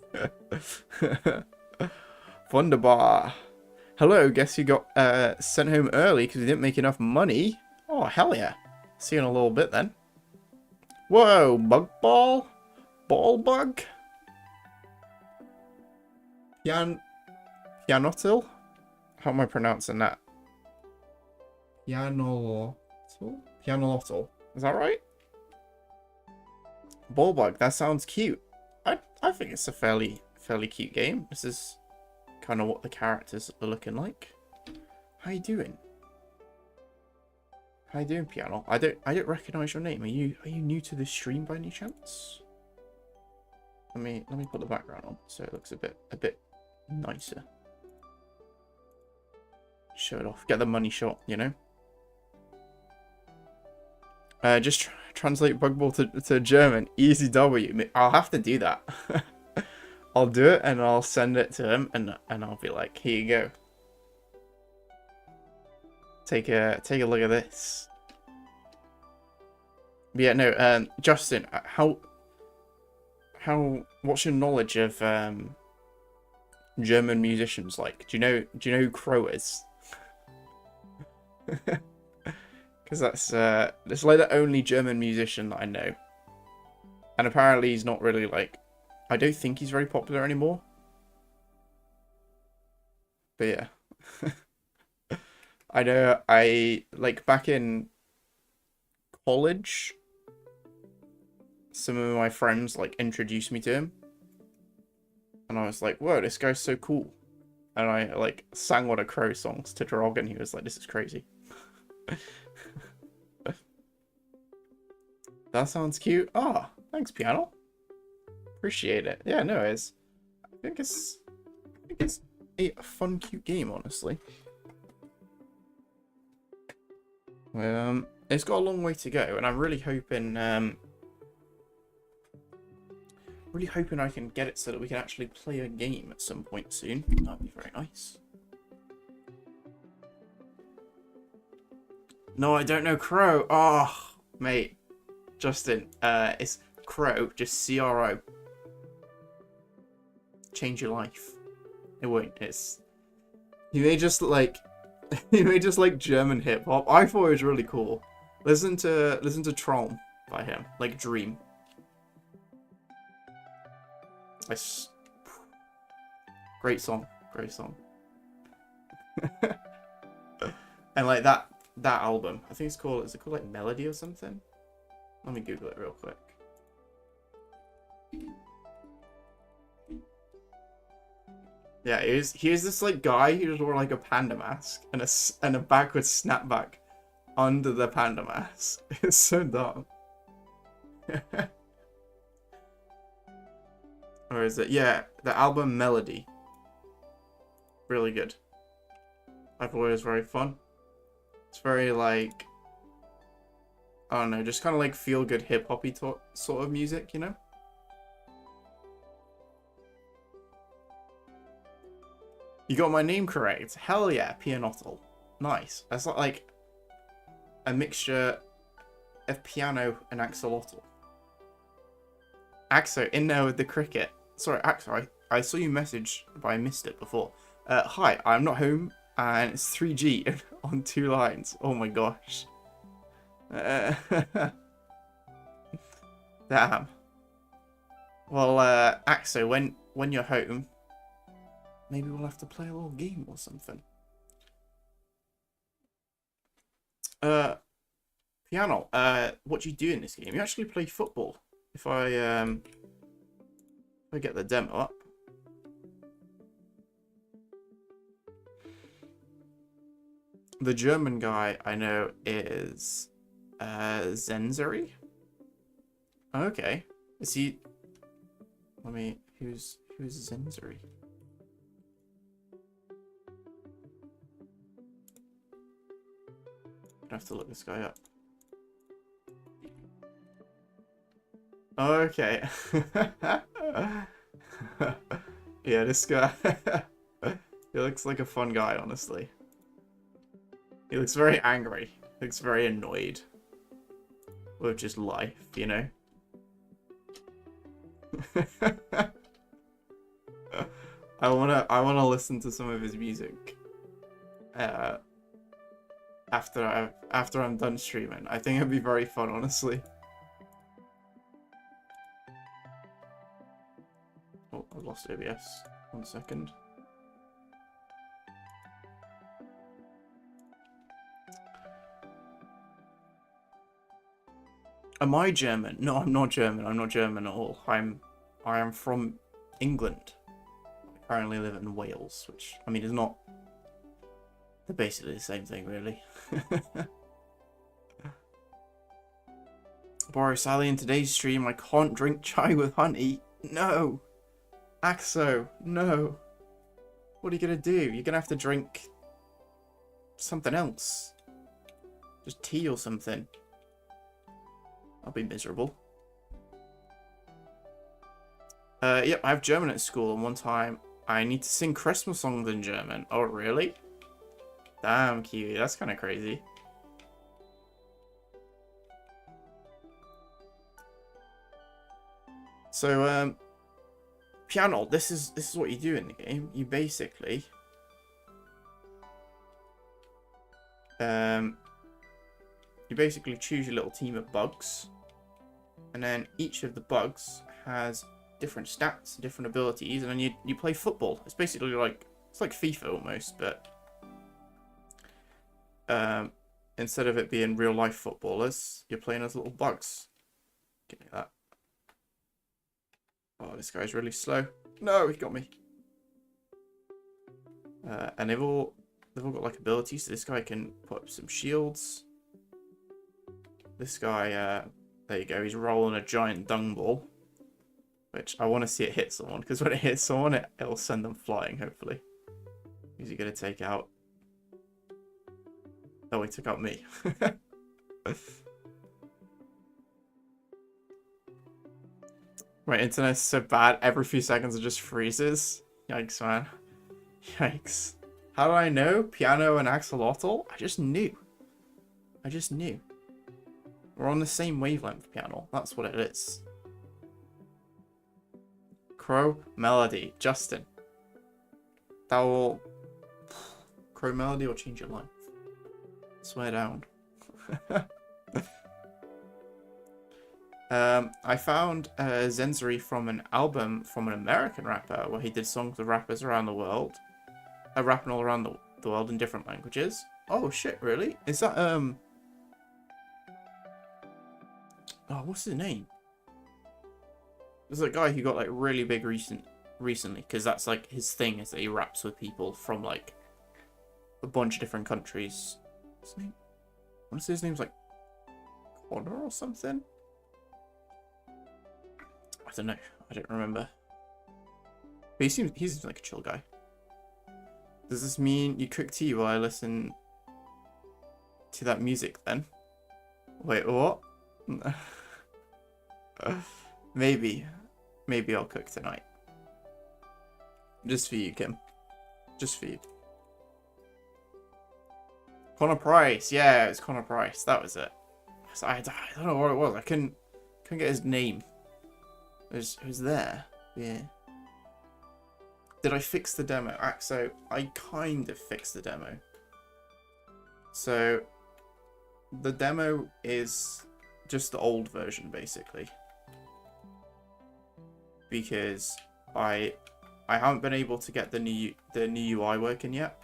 Wunderbar. Hello, guess you got sent home early because you didn't make enough money. Oh, hell yeah. See you in a little bit then. Whoa, bug ball? Ball bug? Pianotil? How am I pronouncing that? Pianolotl? Pianolotl. Is that right? Ball bug, that sounds cute. I think it's a fairly cute game. This is kind of what the characters are looking like. How you doing? How you doing, Piano? I don't recognize your name. Are you new to this stream by any chance? Let me put the background on so it looks a bit nicer. Show it off. Get the money shot, you know. Just translate bug ball to German. Easy W. I'll have to do that. I'll do it and I'll send it to him and I'll be like, here you go. Take a look at this. But yeah, no, Justin, what's your knowledge of German musicians like? Do you know who Crow is? Because that's like the only German musician that I know. And apparently he's not really like, I don't think he's very popular anymore. But yeah. I know like back in college, some of my friends like introduced me to him. And I was like, whoa, this guy's so cool. And I like sang one of Crow's songs to Drog and he was like, this is crazy. That sounds cute. Ah, oh, thanks, Piano. Appreciate it. Yeah, no, I think it's a fun, cute game, honestly. It's got a long way to go, and I'm really hoping I can get it so that we can actually play a game at some point soon. That'd be very nice. No, I don't know Crow. Oh, mate. Justin, it's Crow, just CRO. Change your life. It won't. It's you may just like German hip hop. I thought it was really cool. Listen to Traum by him, like Dream. Great song. And like that album, I think is it called like Melody or something? Let me Google it real quick. Yeah, he was this like guy who just wore like a panda mask and a backwards snapback under the panda mask. It's so dumb. Or is it? Yeah, the album Melody. Really good. I thought it was very fun. It's very like, I don't know, just kind of like feel good hip hoppy sort of music, you know? You got my name correct. Hell yeah, Pianotl. Nice. That's like a mixture of piano and axolotl. Axo, in there with the cricket. Sorry, Axo, I saw you message, but I missed it before. Hi, I'm not home, and it's 3G on 2 lines. Oh my gosh. Damn. Well, Axo, when you're home, maybe we'll have to play a little game or something. Piano, what do you do in this game? You actually play football. If I get the demo up. The German guy I know is Zenzeri. Okay. Is he? Let me. Who's Zenzeri? I have to look this guy up. Okay. Yeah, this guy. He looks like a fun guy, honestly. He looks very angry. He looks very annoyed with just life, you know? I wanna listen to some of his music. After I'm done streaming. I think it'd be very fun, honestly. Oh, I lost OBS. 1 second. Am I German? No, I'm not German. I'm not German at all. I am from England. I currently live in Wales, which, I mean, is not... They're basically the same thing, really. Borro, sadly, in today's stream, I can't drink chai with honey. No! Axo, no! What are you gonna do? You're gonna have to drink... something else. Just tea or something. I'll be miserable. Yep, I have German at school, and one time I need to sing Christmas songs in German. Oh, really? Damn, Kiwi, that's kind of crazy. So, piano, this is what you do in the game. You basically... you basically choose your little team of bugs, and then each of the bugs has different stats, different abilities, and then you play football. It's basically like, it's like FIFA almost, but instead of it being real life footballers, you're playing as little bugs. Give me that. Oh, this guy's really slow. No, he got me. And they've all got like abilities. So this guy can put up some shields. This guy, there you go. He's rolling a giant dung ball, which I want to see it hit someone, because when it hits someone, it'll send them flying. Hopefully, who's he gonna take out? Oh, he took out me. My internet's so bad, every few seconds it just freezes. Yikes, man. Yikes. How do I know? Piano and axolotl? I just knew. I just knew. We're on the same wavelength, Piano. That's what it is. Crow Melody. Justin. That will... Crow Melody will change your life. Swear down. I found Zenzuri from an album from an American rapper where he did songs with rappers around the world. Rapping all around the world in different languages. Oh shit, really? Is that oh, what's his name? There's a guy who got like really big recently, because that's like his thing, is that he raps with people from like a bunch of different countries. What's his name? I want to say his name's like Connor or something. I don't know. I don't remember. But he seems like a chill guy. Does this mean you cook tea while I listen to that music then? Wait, what? Maybe I'll cook tonight. Just for you, Kim. Just for you. Connor Price. Yeah, it's Connor Price. That was it. So I don't know what it was. I couldn't get his name. It was there. Yeah. Did I fix the demo? So I kind of fixed the demo. So the demo is just the old version, basically, because I haven't been able to get the new UI working yet.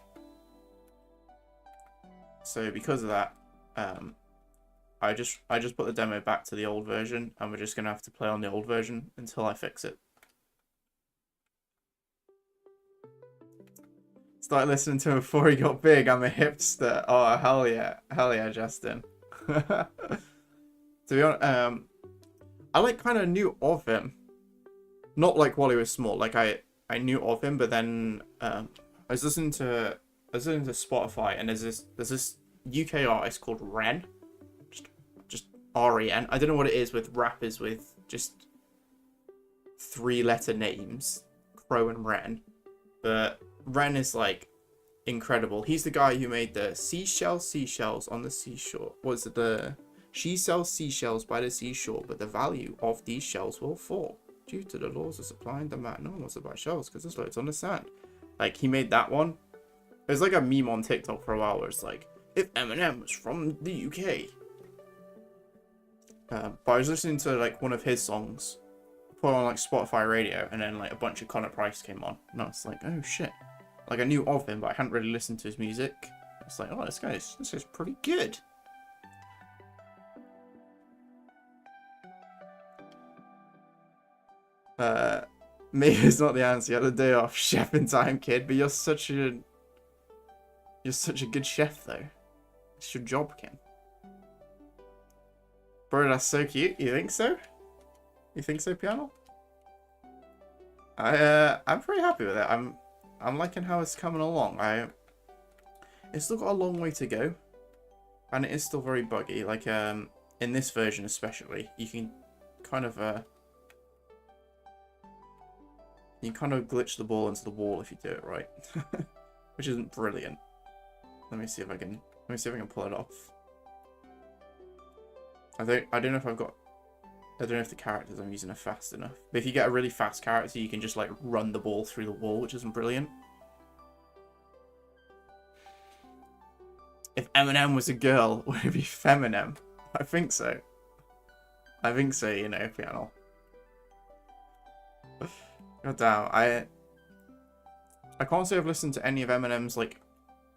So because of that, I just put the demo back to the old version, and we're just gonna have to play on the old version until I fix it. Started listening to him before he got big. I'm a hipster. Oh, hell yeah, Justin. To be honest, I like kind of knew of him, not like while he was small. Like I knew of him, but then I was listening to Spotify, and there's this UK artist called Ren, just REN. I don't know what it is with rappers with just 3-letter names, Crow and Ren, but Ren is like incredible. He's the guy who made the seashells on the seashore. Was it the she sells seashells by the seashore, but the value of these shells will fall? Due to the laws of supply and demand, no one wants to buy shells because there's loads on the sand. Like, he made that one. There's like a meme on TikTok for a while where it's like, if Eminem was from the UK. But I was listening to like one of his songs, put on like Spotify radio, and then like a bunch of Connor Price came on, and I was like, oh shit. Like, I knew of him, but I hadn't really listened to his music. It's like, oh, this guy's pretty good. Maybe it's not the answer. You had a day off, chef in time, kid. But you're such a good chef, though. It's your job, Ken. Bro, that's so cute. You think so? You think so, Piano? I'm pretty happy with it. I'm liking how it's coming along. It's still got a long way to go, and it is still very buggy. Like in this version especially, you can kind of glitch the ball into the wall if you do it right, which isn't brilliant. Let me see if I can pull it off. I don't know if the characters I'm using are fast enough. But if you get a really fast character, you can just like run the ball through the wall, which isn't brilliant. If Eminem was a girl, would it be Feminem? I think so. I think so, you know, Piano. God damn, I can't say I've listened to any of Eminem's like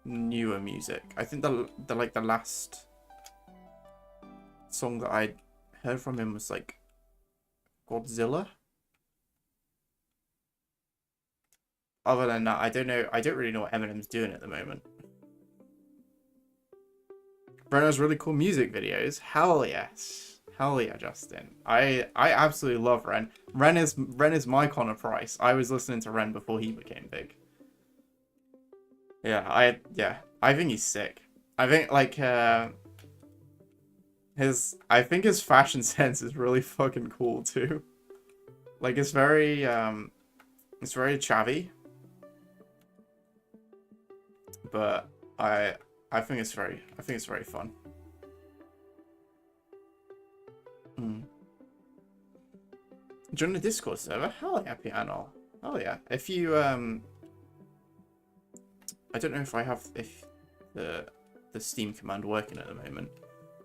newer music. I think the last song that I heard from him was like Godzilla. Other than that, I don't really know what Eminem's doing at the moment. Bren has really cool music videos. Hell yes. Hell yeah, Justin. I absolutely love Ren. Ren is my Connor Price. I was listening to Ren before he became big. Yeah, I think he's sick. I think like his fashion sense is really fucking cool too. Like it's very chavvy. But I think it's very fun. Join the Discord server? Hell yeah, Piano. Oh yeah. If you I don't know if the Steam command working at the moment,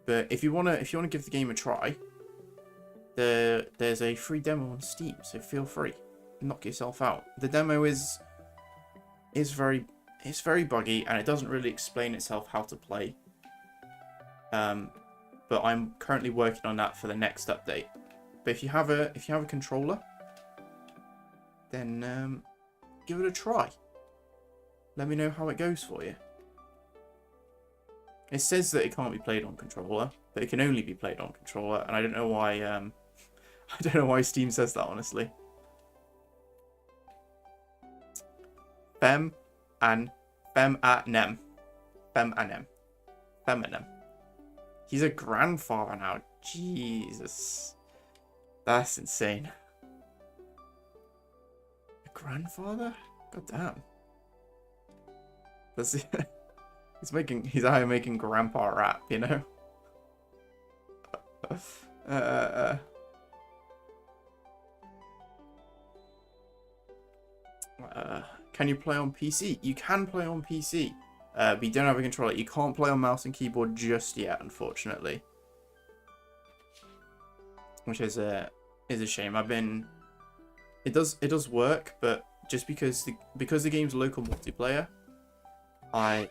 but if you wanna give the game a try, there's a free demo on Steam, so feel free, knock yourself out. The demo is very buggy and it doesn't really explain itself how to play. But I'm currently working on that for the next update. But if you have a controller, then give it a try. Let me know how it goes for you. It says that it can't be played on controller, but it can only be played on controller, and I don't know why. I don't know why Steam says that, honestly. Feminem. He's a grandfather now. Jesus. That's insane. A grandfather? God damn. Let's see. He's out here making grandpa rap, you know? Can you play on PC? You can play on PC. But you don't have a controller. You can't play on mouse and keyboard just yet, unfortunately. Which is a shame. It does work, but just because the game's local multiplayer, I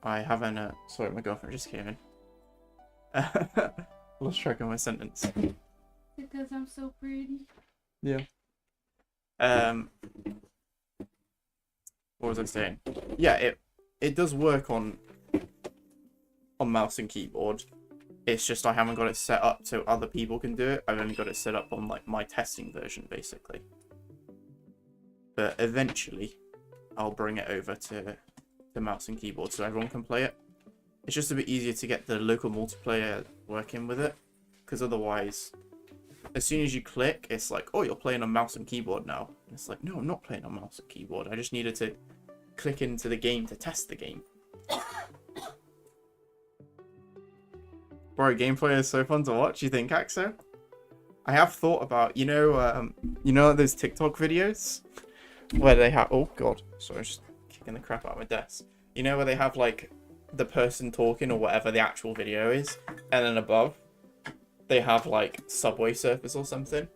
haven't. Sorry, my girlfriend just came in. Lost track of my sentence. Because I'm so pretty. Yeah. What was I saying? Yeah, it does work on mouse and keyboard. It's just I haven't got it set up so other people can do it. I've only got it set up on like my testing version, basically. But eventually, I'll bring it over to mouse and keyboard so everyone can play it. It's just a bit easier to get the local multiplayer working with it, because otherwise, as soon as you click, it's like, oh, you're playing on mouse and keyboard now. And it's like, no, I'm not playing on mouse and keyboard. I just needed to click into the game to test the game. Bro, gameplay is so fun to watch. You think, Axo? I have thought about, you know those TikTok videos where they have, oh god, sorry, I'm just kicking the crap out of my desk. You know where they have like the person talking or whatever the actual video is, and then above they have like Subway Surfers or something.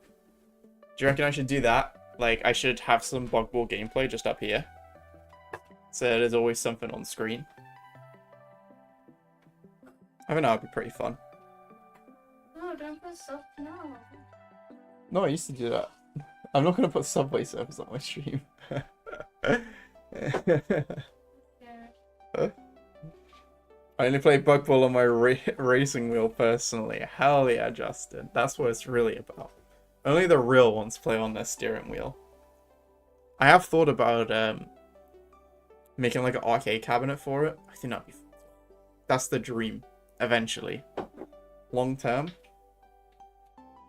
Do you reckon I should do that? Like, I should have some Bug Ball gameplay just up here, so there's always something on screen. I think that would be pretty fun. No, don't put stuff. No. No, I used to do that. I'm not gonna put Subway Surfers on my stream. Yeah. I only play Bug Ball on my racing wheel personally. Hell yeah, Justin. That's what it's really about. Only the real ones play on their steering wheel. I have thought about making like an arcade cabinet for it. I think that'd be fun. That's the dream, eventually. Long term,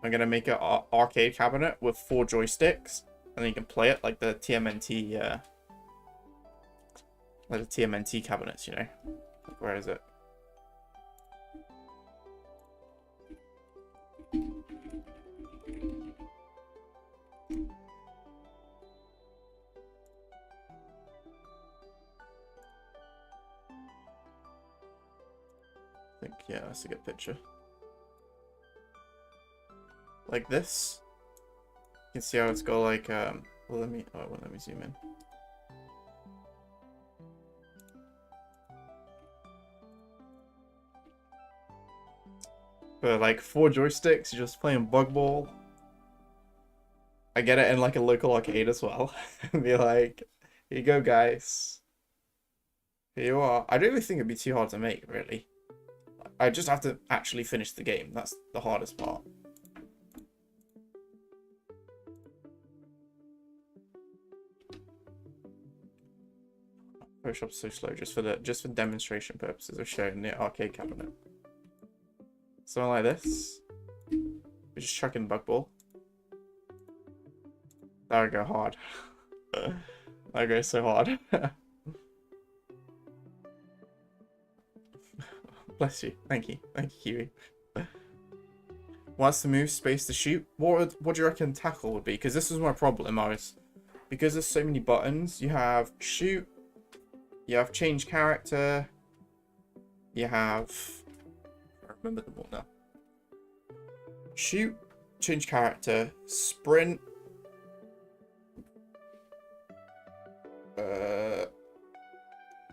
I'm gonna make an arcade cabinet with 4 joysticks, and then you can play it like the TMNT, cabinets, you know. Where is it? I think, yeah, that's a good picture. Like this. You can see how it's got like, well, let me zoom in. But like 4 joysticks, you're just playing Bug Ball. I get it in like a local arcade as well. And be like, here you go, guys. Here you are. I don't really think it'd be too hard to make, really. I just have to actually finish the game. That's the hardest part. Photoshop's so slow just for demonstration purposes of showing the arcade cabinet. Something like this. We just chuck in Bug Ball. That would go hard. That would go so hard. Bless you. Thank you. Thank you, Kiwi. Wants to move, space to shoot. What do you reckon tackle would be? Because this was my problem. Because there's so many buttons. You have shoot. You have change character. You have... I remember them all now. Shoot, change character, sprint.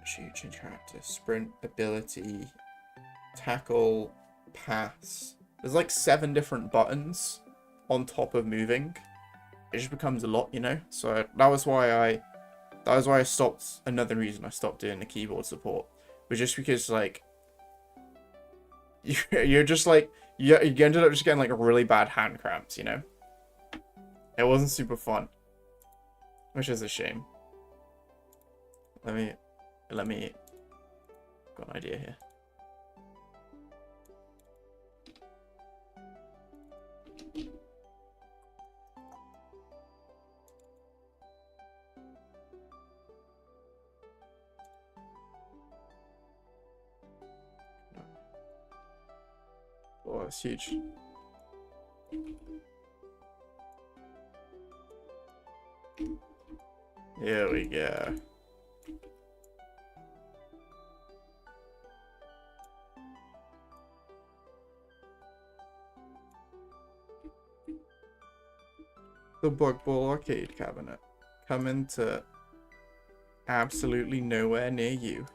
Shoot, change character, sprint, ability, tackle, pass. There's like 7 different buttons on top of moving. It just becomes a lot, you know. So that was why I stopped. Another reason I stopped doing the keyboard support was just because like you're just like you ended up just getting like really bad hand cramps, you know. It wasn't super fun, which is a shame. Let me got an idea here. Oh, it's huge. Here we go. The Bug Ball arcade cabinet. Coming to absolutely nowhere near you.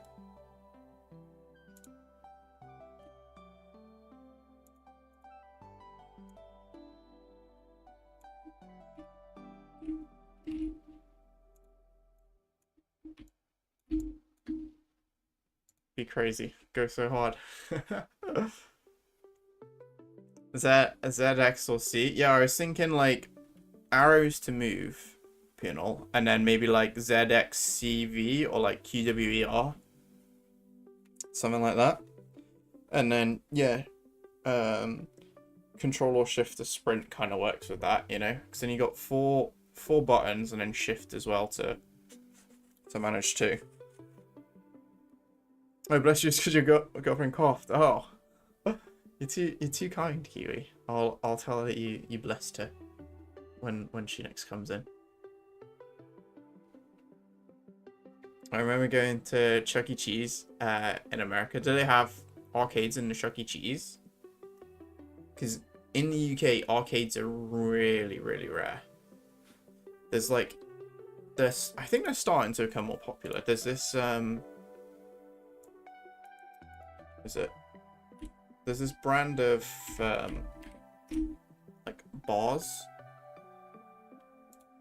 Be crazy. Go so hard. Is that ZX or C? Yeah, I was thinking like arrows to move, panel, and then maybe like ZXCV or like QWER. Something like that. And then yeah, control or shift to sprint kind of works with that, you know? Because then you got four buttons and then shift as well to manage too. Oh, bless you, because your girlfriend coughed. Oh. You're too kind, Kiwi. I'll tell her you blessed her when she next comes in. I remember going to Chuck E. Cheese in America. Do they have arcades in the Chuck E. Cheese? Because in the UK, arcades are really, really rare. There's like this. I think they're starting to become more popular. There's this there's this brand of like bars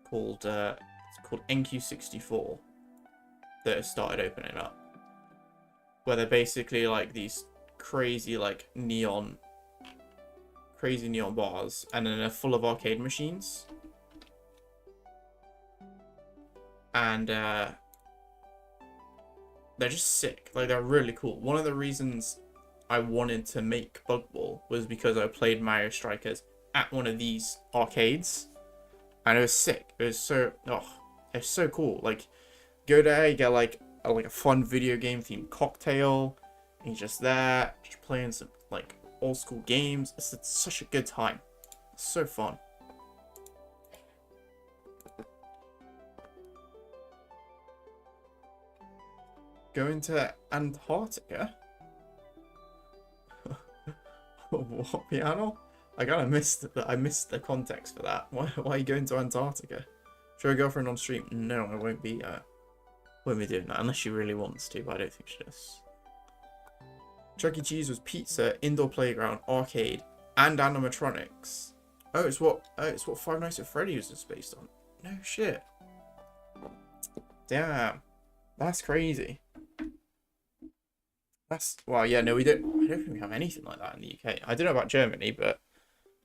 called it's called NQ64 that have started opening up, where they're basically like these crazy like crazy neon bars, and then they're full of arcade machines. And they're just sick. Like, they're really cool. One of the reasons I wanted to make Bug Ball was because I played Mario Strikers at one of these arcades, and it was sick. It was so it's so cool. Like, go there, you get like a fun video game themed cocktail, and you're just there, just playing some like old school games. It's such a good time. It's so fun. Going to Antarctica? What, piano? I missed the context for that. Why are you going to Antarctica? Show a girlfriend on stream? No, I won't be doing that unless she really wants to, but I don't think she does. Chuck E. Cheese was pizza, indoor playground, arcade, and animatronics. Oh, it's what Five Nights at Freddy's is based on. No shit. Damn, that's crazy. Well, yeah, no, I don't think we have anything like that in the UK. I don't know about Germany, but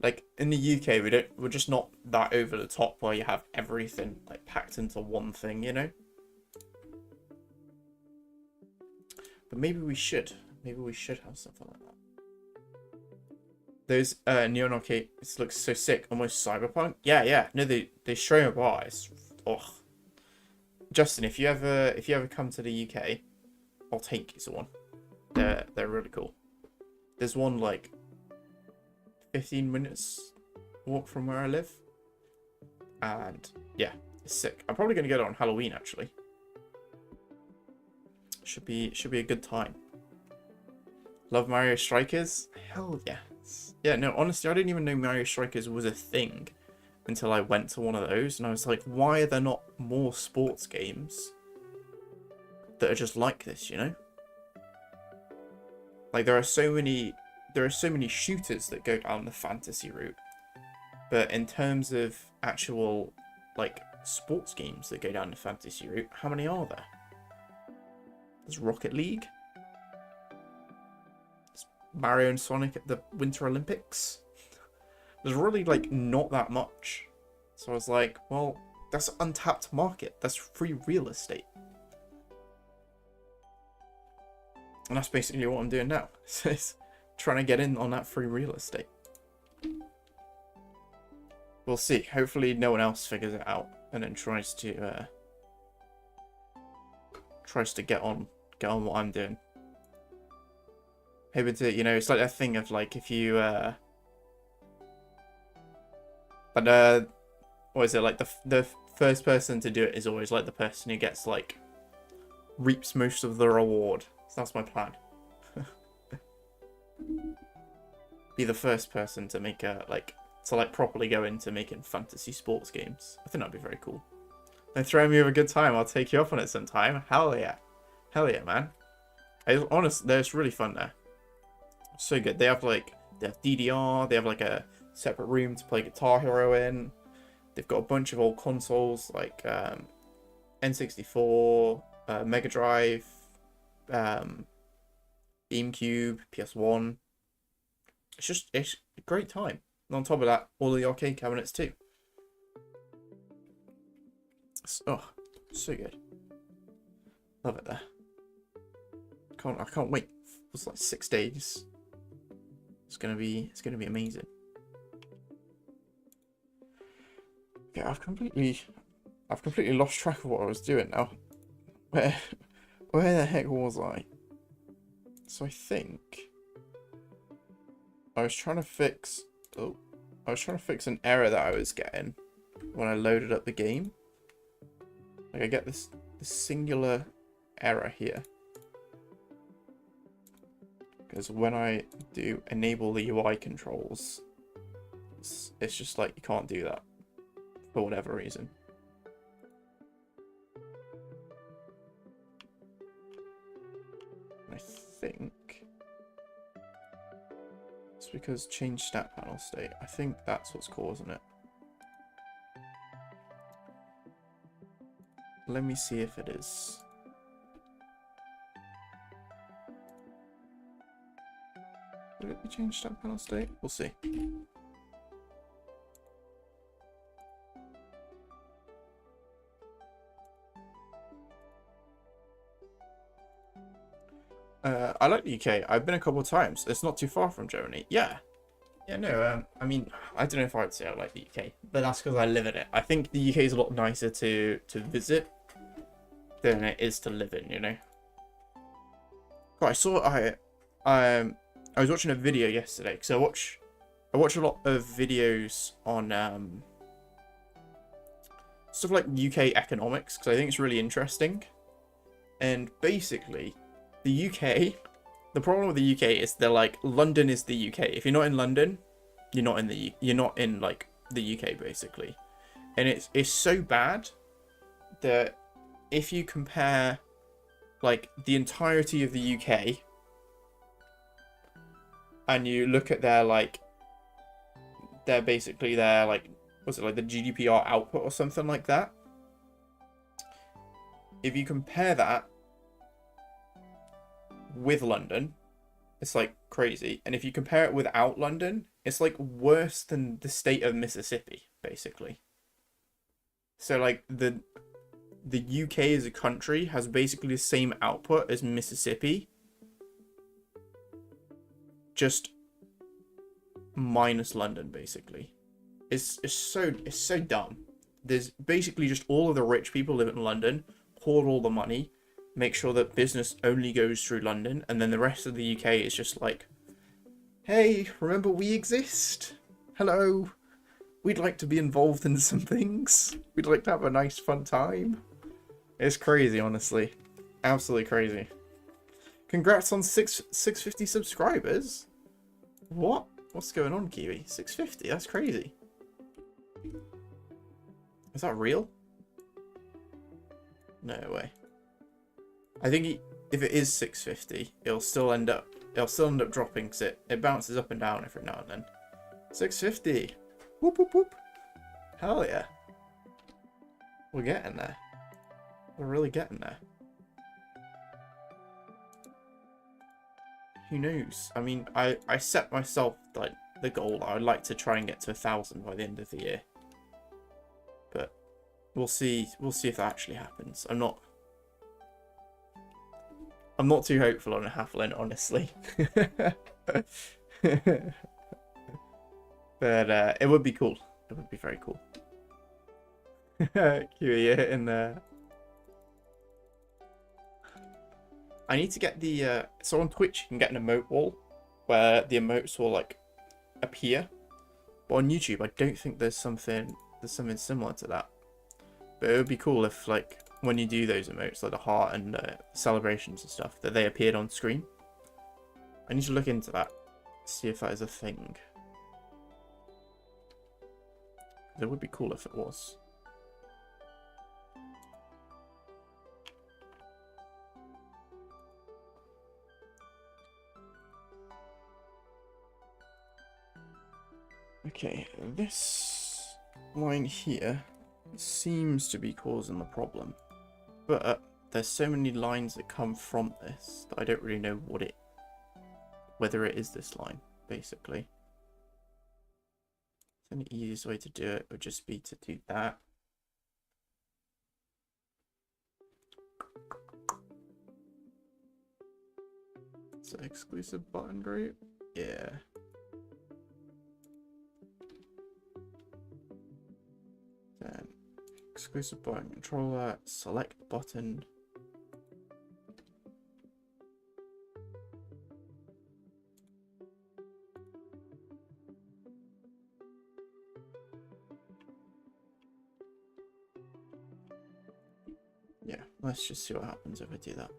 like in the UK, we're just not that over the top where you have everything like packed into one thing, you know? But maybe we should. Maybe we should have something like that. Those neon arcades look so sick, almost cyberpunk. Yeah. No, they show them by. Justin, if you ever come to the UK, I'll take you to one. They're really cool. There's one like 15 minutes walk from where I live, and yeah, it's sick. I'm probably gonna get it on Halloween actually. Should be a good time. Love Mario Strikers? Hell yes. Yeah, no, honestly, I didn't even know Mario Strikers was a thing until I went to one of those, and I was like, why are there not more sports games that are just like this, you know? Like, there are so many shooters that go down the fantasy route, but in terms of actual like sports games that go down the fantasy route, how many are there? There's Rocket League. There's Mario and Sonic at the Winter Olympics. There's really like not that much. So I was like, well, that's an untapped market. That's free real estate. And that's basically what I'm doing now. So it's trying to get in on that free real estate. We'll see. Hopefully no one else figures it out and then tries to get on what I'm doing. Maybe to, you know, it's like that thing of like if you what is it, like the first person to do it is always like the person who gets like reaps most of the reward. So that's my plan. Be the first person to make a properly go into making fantasy sports games. I think that'd be very cool. And throw me with a good time. I'll take you up on it sometime. Hell yeah, man. Honestly, it's really fun there. So good. They have DDR. They have like a separate room to play Guitar Hero in. They've got a bunch of old consoles like N64, Mega Drive, GameCube, PS1. It's a great time. And on top of that, all the arcade cabinets too. Oh, so good. Love it there. I can't wait. It's like 6 days. It's gonna be amazing. Yeah, I've completely lost track of what I was doing now. Where the heck was I? So I think I was trying to fix... Oh. I was trying to fix an error that I was getting when I loaded up the game. Like, I get this singular error here. Because when I do enable the UI controls, it's just like you can't do that for whatever reason. I think it's because change stat panel state. I think that's what's causing it. Let me see if it is. Would it be change stat panel state? We'll see. I like the UK. I've been a couple of times. It's not too far from Germany. Yeah. Yeah, no, I mean, I don't know if I would say I like the UK, but that's because I live in it. I think the UK is a lot nicer to visit than it is to live in, you know? God, I was watching a video yesterday, because I watch a lot of videos on stuff like UK economics, because I think it's really interesting. And basically, the UK, the problem with the UK is they're like, London is the UK. If you're not in London, you're not in like the UK basically. And it's so bad that if you compare like the entirety of the UK and you look at their like basically their like, what's it, like the GDPR output or something like that. If you compare that with London, it's like crazy. And if you compare it without London, it's like worse than the state of Mississippi, basically. So like the UK as a country has basically the same output as Mississippi, just minus London, basically. It's so dumb. There's basically just all of the rich people live in London, hoard all the money, make sure that business only goes through London, and then the rest of the UK is just like, hey, remember we exist? Hello. We'd like to be involved in some things. We'd like to have a nice fun time. It's crazy, honestly. Absolutely crazy. Congrats on 650 subscribers. What? What's going on, Kiwi? 650? That's crazy. Is that real? No way. I think if it is 650, it'll still end up dropping because it bounces up and down every now and then. 650. Whoop whoop whoop. Hell yeah. We're getting there. We're really getting there. Who knows? I mean, I set myself like the goal. I would like to try and get to 1,000 by the end of the year. But we'll see if that actually happens. I'm not too hopeful on a halfling, honestly. But it would be cool. It would be very cool. QE in there. I need to get the so on Twitch you can get an emote wall where the emotes will like appear. But on YouTube I don't think there's something similar to that. But it would be cool if like when you do those emotes, like the heart and celebrations and stuff, that they appeared on screen. I need to look into that, see if that is a thing. It would be cool if it was. Okay, this line here seems to be causing the problem. But there's so many lines that come from this that I don't really know whether it is this line, basically. So the easiest way to do it would just be to do that. It's an exclusive button group. Yeah. Then exclusive button controller, select button. Let's just see what happens if I do that.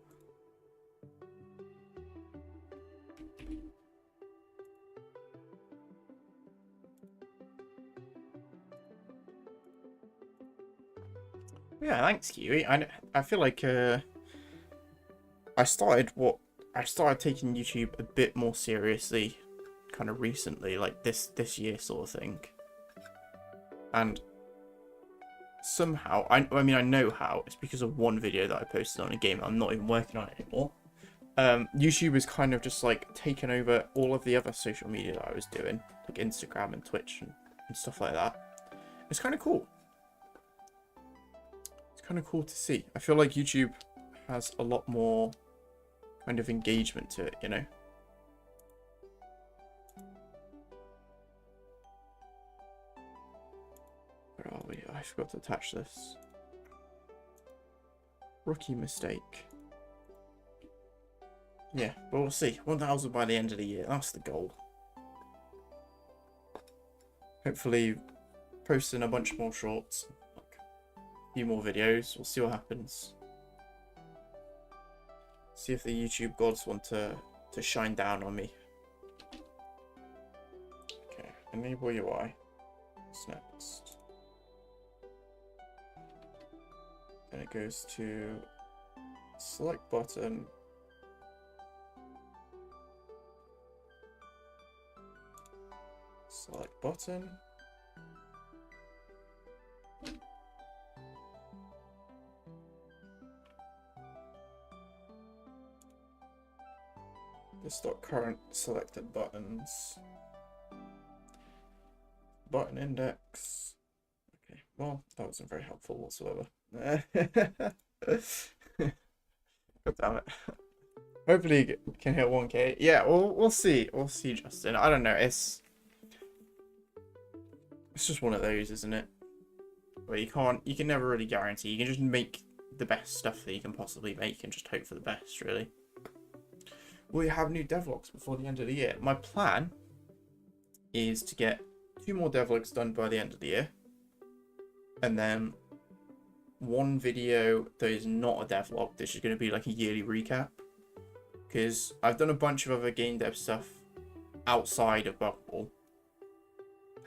Yeah, thanks, Kiwi. I feel like I started taking YouTube a bit more seriously kind of recently, like this year sort of thing. And somehow, I mean, I know how. It's because of one video that I posted on a game I'm not even working on anymore. YouTube is kind of just like taken over all of the other social media that I was doing, like Instagram and Twitch and stuff like that. It's kind of cool. It's kind of cool to see. I feel like YouTube has a lot more kind of engagement to it, you know? Where are we? I forgot to attach this. Rookie mistake. Yeah, but we'll see. 1,000 by the end of the year. That's the goal. Hopefully, posting a bunch more shorts. Like, a few more videos. We'll see what happens. See if the YouTube gods want to shine down on me. Okay, enable UI. What's next? Then it goes to select button. Select button. List current selected buttons. Button index. Okay, well, that wasn't very helpful whatsoever. God damn it. Hopefully you can hit 1K. Yeah, we'll see. We'll see, Justin. I don't know. It's just one of those, isn't it? Where you can never really guarantee. You can just make the best stuff that you can possibly make and just hope for the best, really. Will you have new devlogs before the end of the year? My plan is to get 2 more devlogs done by the end of the year. And then 1 video that is not a devlog. This is going to be like a yearly recap. Because I've done a bunch of other game dev stuff outside of Buggle.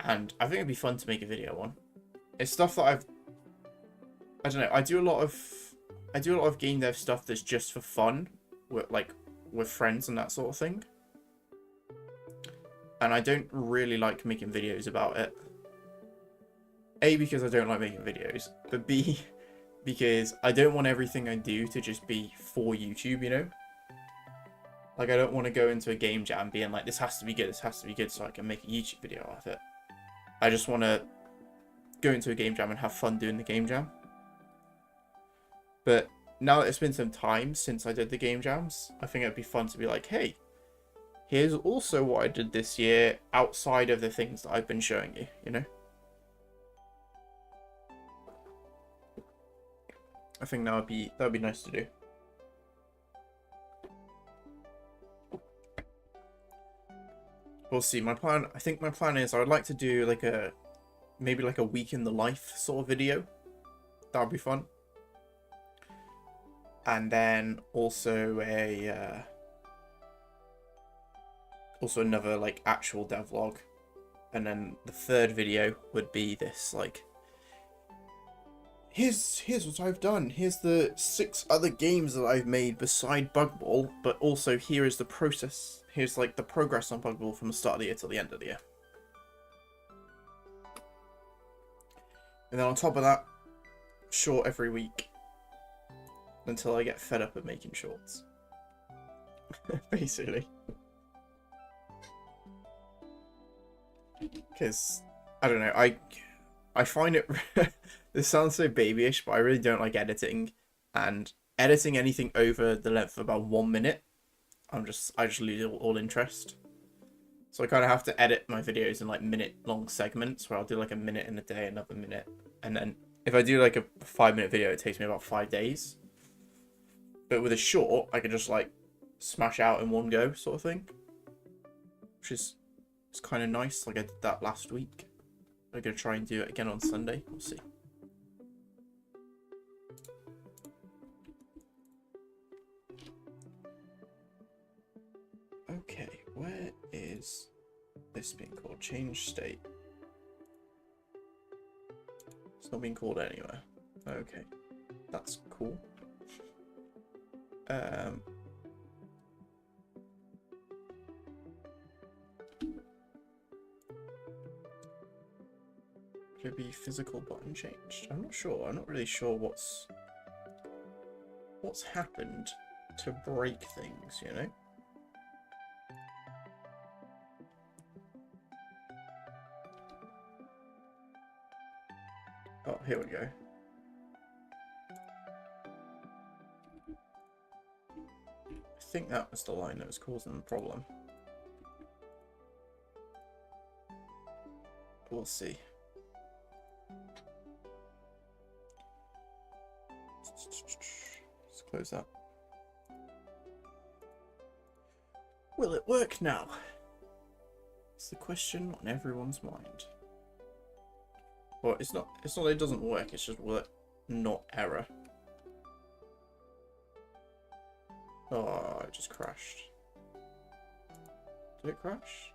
And I think it'd be fun to make a video on. It's stuff that I don't know, I do a lot of game dev stuff that's just for fun. With friends and that sort of thing. And I don't really like making videos about it. A, because I don't like making videos. But B, because I don't want everything I do to just be for YouTube, you know? Like, I don't want to go into a game jam being like, this has to be good, so I can make a YouTube video out of it. I just want to go into a game jam and have fun doing the game jam. But now that it's been some time since I did the game jams, I think it'd be fun to be like, hey, here's also what I did this year outside of the things that I've been showing you, you know? I think that would be nice to do. We'll see. I think my plan is I would like to do like maybe like a week in the life sort of video. That would be fun. And then also also another like actual devlog. And then the 3rd video would be this like, here's what I've done. Here's the 6 other games that I've made beside Bugball, but also here is the process. Here's like the progress on Bugball from the start of the year till the end of the year. And then on top of that, short every week. Until I get fed up of making shorts. Basically. Because, I don't know, I find it... This sounds so babyish, but I really don't like editing. And editing anything over the length of about 1 minute, I just lose all interest. So I kind of have to edit my videos in like minute-long segments, where I'll do like a minute in a day, another minute. And then if I do like a 5-minute video, it takes me about 5 days. But with a short, I can just like smash out in one go, sort of thing. Which is kind of nice. Like I did that last week. I'm going to try and do it again on Sunday. We'll see. is this being called? Change state. It's not being called anywhere. Okay. That's cool. Could be physical button changed. I'm not sure. I'm not really sure what's happened to break things, you know? Oh, here we go. I think that was the line that was causing the problem. We'll see. Let's close that. Will it work now? It's the question on everyone's mind. Well, it's not that it doesn't work, it's just will it not error. Oh, it just crashed. Did it crash?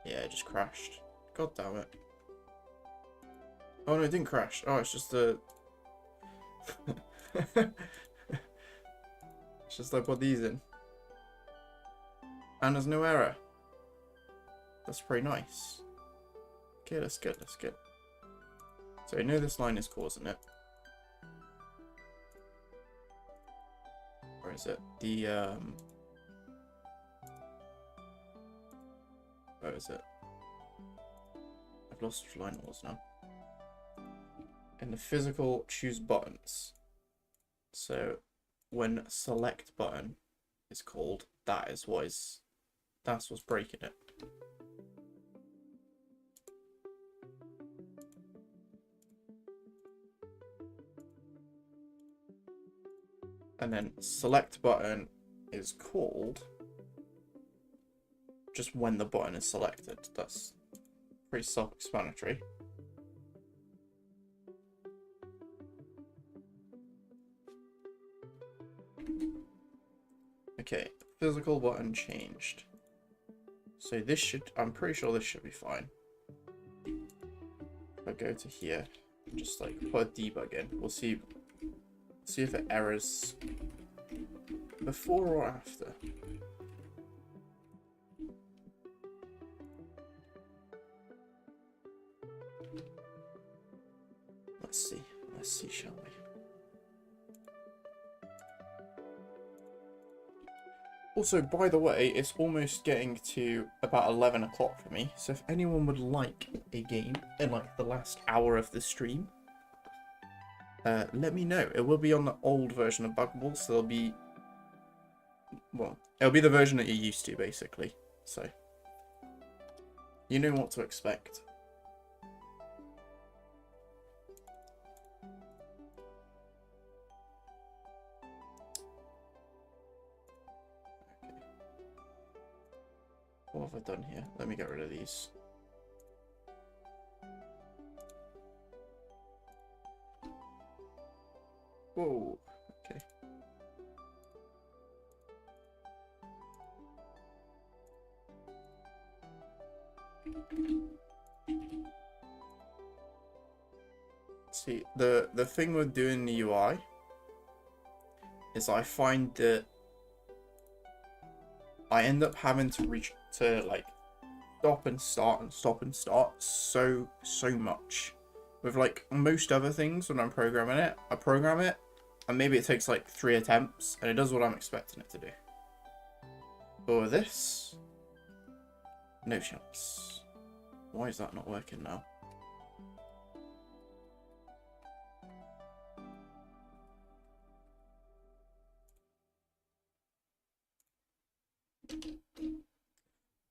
Yeah, it just crashed. God damn it. Oh no, it didn't crash. Oh, it's just the... It's just I put these in. And there's no error. That's pretty nice. Okay, that's good, that's good. So I know this line is causing it. Where is it? The, where is it? I've lost which line it was now. In the physical, choose buttons. So when select button is called, that's what's breaking it. And then select button is called just when the button is selected. That's pretty self-explanatory. Okay, physical button changed. So this should, I'm pretty sure this should be fine. If I go to here, just like put a debug in, we'll see if it errors before or after. Let's see, shall we? Also, by the way, it's almost getting to about 11 o'clock for me, so if anyone would like a game in like the last hour of the stream, let me know. It will be on the old version of Bugball, so there'll be... Well, it'll be the version that you're used to, basically. So, you know what to expect. Okay. What have I done here? Let me get rid of these. Whoa, okay. See, the thing with doing the UI is I find that I end up having to reach to like stop and start and stop and start so much. With like most other things when I'm programming it, I program it and maybe it takes like 3 attempts and it does what I'm expecting it to do. But with this, no chance. Why is that not working now?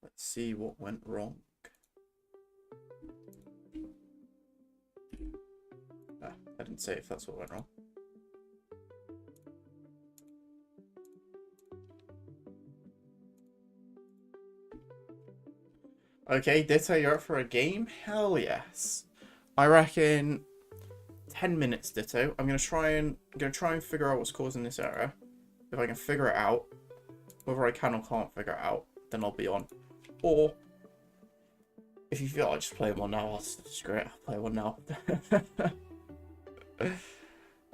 Let's see what went wrong. I didn't say if that's what went wrong. Okay, Ditto, you're up for a game? Hell yes. I reckon 10 minutes, Ditto. I'm gonna try and figure out what's causing this error. If I can figure it out, whether I can or can't figure it out, then I'll be on. Or if you feel like just play one now, I'll screw it. I'll play one now.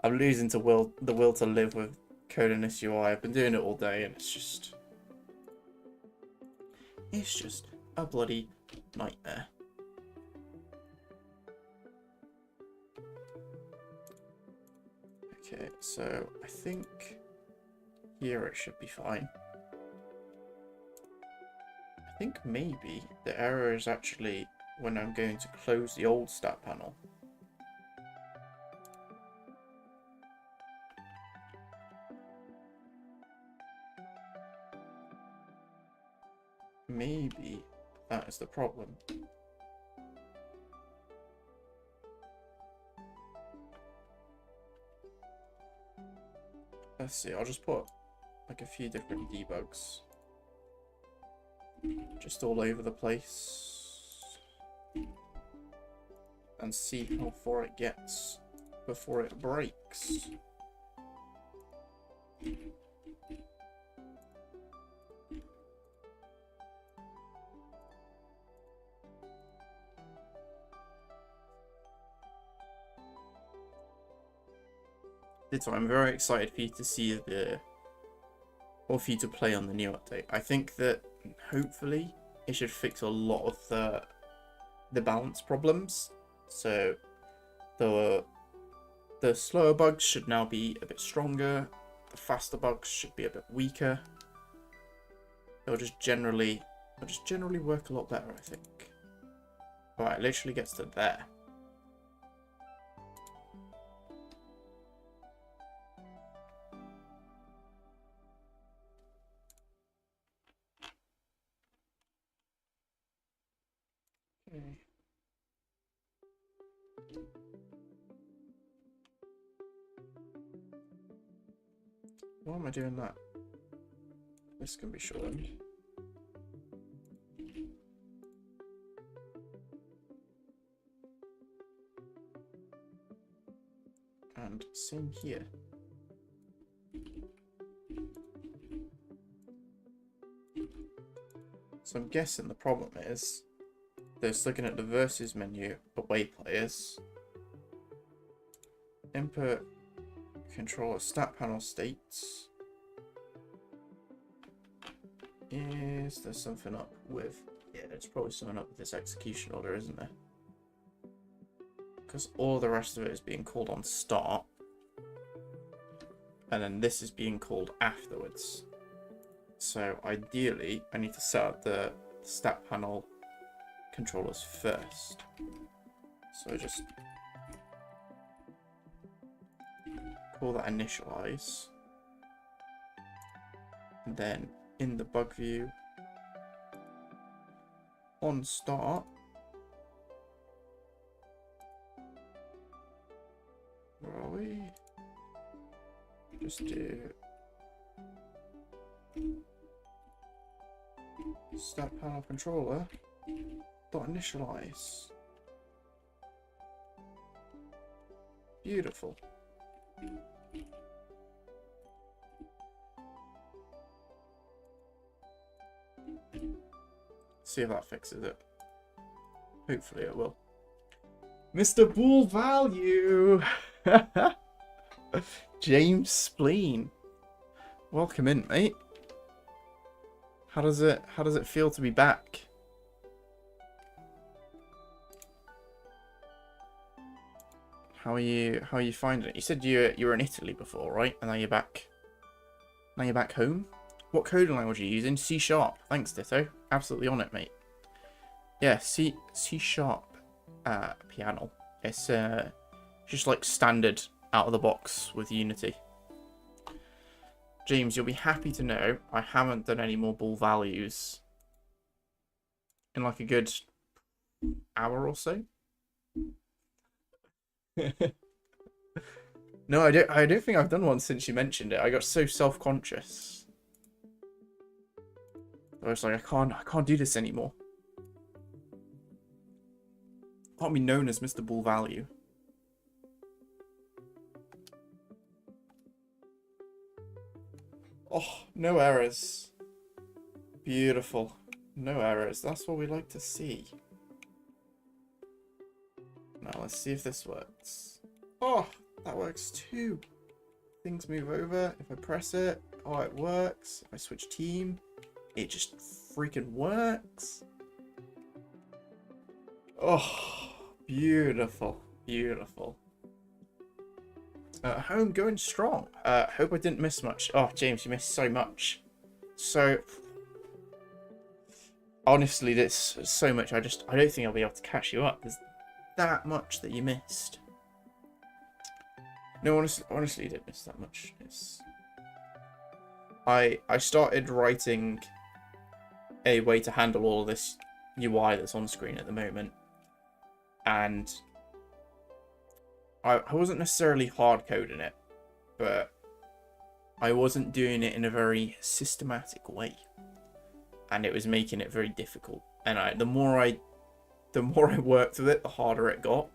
I'm losing the will to live with coding this UI. I've been doing it all day, and it's just a bloody nightmare. Okay, so I think here it should be fine. I think maybe the error is actually when I'm going to close the old stat panel. Maybe that is the problem. Let's see, I'll just put like a few different debugs just all over the place and see how far it gets before it breaks. So I'm very excited for you to see or for you to play on the new update. I think that hopefully it should fix a lot of the balance problems. So the slower bugs should now be a bit stronger. The faster bugs should be a bit weaker. They'll just generally work a lot better, I think. Alright, it literally gets to there. Okay. Why am I doing that? This can be shortened. And same here. So I'm guessing the problem is just looking at the versus menu, away players, input controller stat panel states. Is there something up with? Yeah, there's probably something up with this execution order, isn't there? Because all the rest of it is being called on start, and then this is being called afterwards. So ideally, I need to set up the stat panel controllers first. So just call that initialize, and then in the bug view on start, where are we? Just do stat panel controller dot initialize. Beautiful. See if that fixes it. Hopefully it will. Mr. Bull Value! James Spleen. Welcome in, mate. How does it feel to be back? How are you finding it? You said you were in Italy before, right? And now you're back. Now you're back home? What coding language are you using? C#. Thanks, Ditto. Absolutely on it, mate. Yeah, C# piano. It's just like standard out of the box with Unity. James, you'll be happy to know I haven't done any more ball values in like a good hour or so. No, I don't think I've done one since you mentioned it. I got so self-conscious. I was like, I can't do this anymore. I can't be known as Mr. Bull Value. Oh, no errors. Beautiful. No errors. That's what we like to see. Now let's see if this works. Oh, that works too. Things move over. If I press it, oh, it works. If I switch team, it just freaking works. Oh, beautiful. Beautiful. Home going strong. Hope I didn't miss much. Oh, James, you missed so much. So, honestly, there's so much. I don't think I'll be able to catch you up. There's that much that you missed. No, honestly, you didn't miss that much. I started writing a way to handle all of this UI that's on screen at the moment, and I wasn't necessarily hard coding it, but I wasn't doing it in a very systematic way, and it was making it very difficult. And the more I worked with it, the harder it got.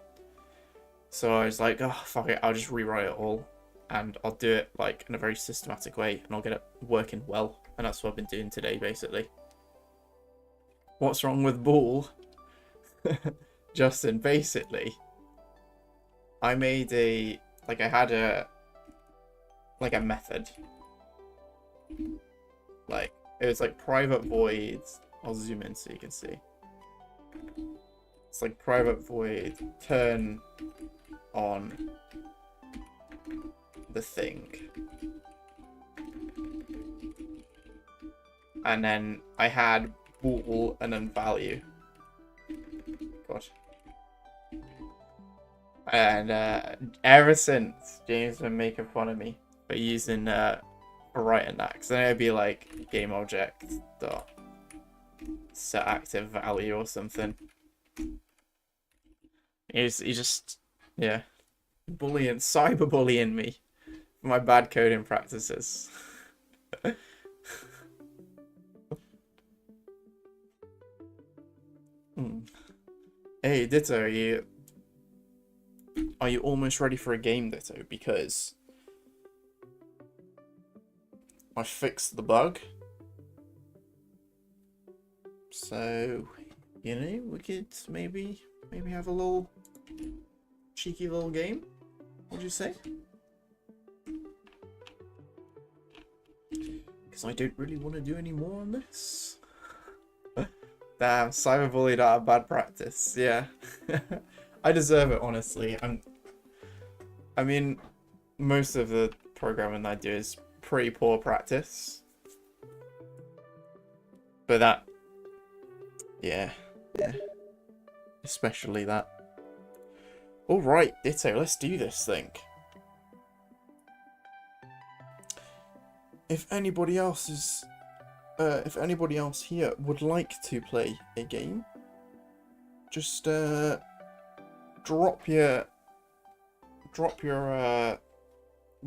So I was like, oh, fuck it, I'll just rewrite it all, and I'll do it like in a very systematic way, and I'll get it working well. And that's what I've been doing today, basically. What's wrong with Bull? Justin, basically, I made I had a method. Like, it was like private voids. I'll zoom in so you can see. It's like private void, turn on the thing. And then I had bool and then value. God. And ever since, James has been making fun of me for using for writing that, because then it'd be like game object dot set active value or something. He's just, yeah, cyberbullying me for my bad coding practices. Hey, Ditto, are you almost ready for a game, Ditto? Because I fixed the bug. So, you know, we could maybe have a little cheeky little game. What'd you say? Because I don't really want to do any more on this. Damn, cyberbullied out of bad practice. Yeah. I deserve it, honestly. I mean, most of the programming I do is pretty poor practice. But that, yeah. Especially that. Alright, Ditto, let's do this thing. If anybody else here would like to play a game, just drop your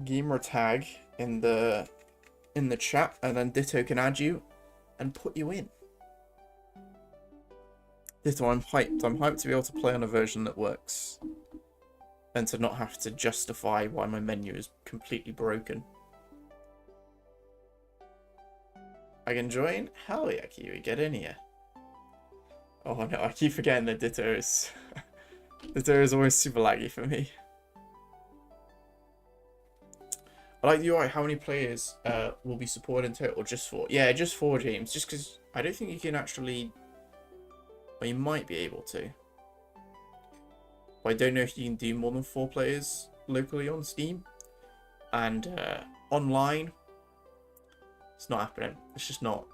gamer tag in the chat, and then Ditto can add you and put you in. Ditto, I'm hyped. I'm hyped to be able to play on a version that works, and to not have to justify why my menu is completely broken. I can join? Hell yeah, Kiwi, get in here. Oh no, I keep forgetting that Ditto is... Ditto is always super laggy for me. I like the UI. How many players will be supported in total? Just 4? Yeah, just 4, James. Just because I don't think you can actually... Well, you might be able to. But I don't know if you can do more than 4 players locally on Steam. And online... It's not happening. It's just not.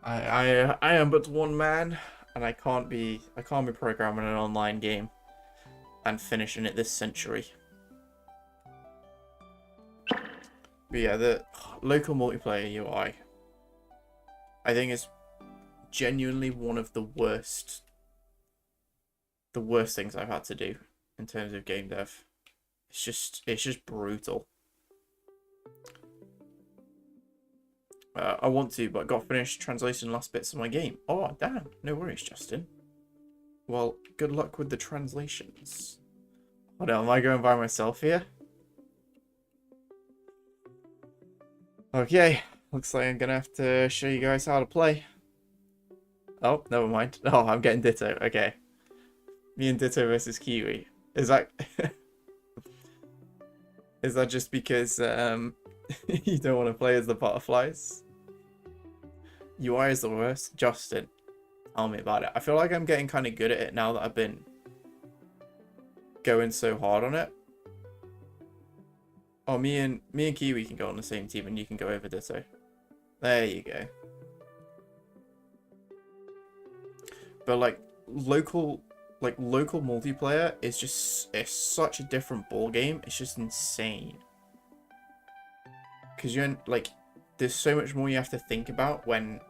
I am but one man, and I can't be programming an online game and finishing it this century. But yeah, the local multiplayer UI, I think, is genuinely one of the worst things I've had to do in terms of game dev. It's just brutal. I want to, but got finished translating last bits of my game. Oh, damn. No worries, Justin. Well, good luck with the translations. Hold on, am I going by myself here? Okay, Looks like I'm gonna have to show you guys how to play. Oh, never mind. Oh, I'm getting Ditto. Okay. Me and Ditto versus Kiwi. Is that... Is that just because you don't want to play as the butterflies? UI is the worst. Justin, tell me about it. I feel like I'm getting kind of good at it now that I've been going so hard on it. Oh, me and Kiwi can go on the same team, and you can go over Ditto. There you go. But like local multiplayer is just, it's such a different ball game. It's just insane. Because you're like, there's so much more you have to think about when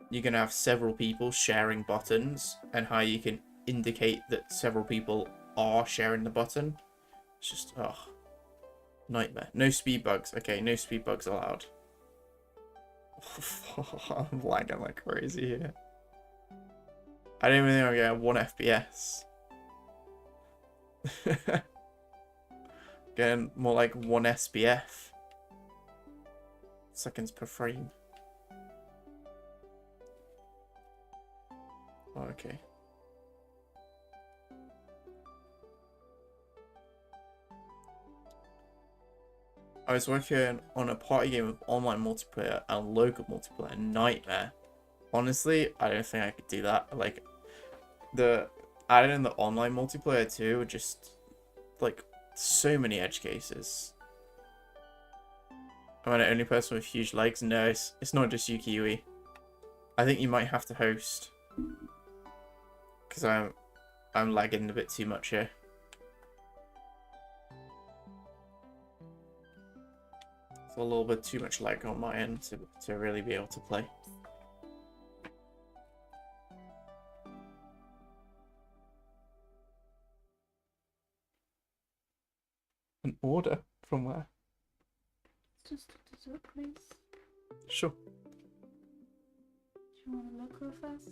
you're gonna have several people sharing buttons, and how you can indicate that several people are sharing the button. It's just, oh, nightmare. No speed bugs. Okay, no speed bugs allowed. I'm lagging like crazy here. I don't even think I'm getting 1 FPS. Getting more like 1 SPF. Seconds per frame. Oh, okay. I was working on a party game with online multiplayer and local multiplayer. Nightmare. Honestly, I don't think I could do that. Like, adding in the online multiplayer too, just like so many edge cases. Am I the only person with huge legs? No, it's not just you, Kiwi. I think you might have to host, because I'm lagging a bit too much here. It's a little bit too much lag on my end to really be able to play. An order from where? Just a dessert, please. Sure. Do you want to look real fast?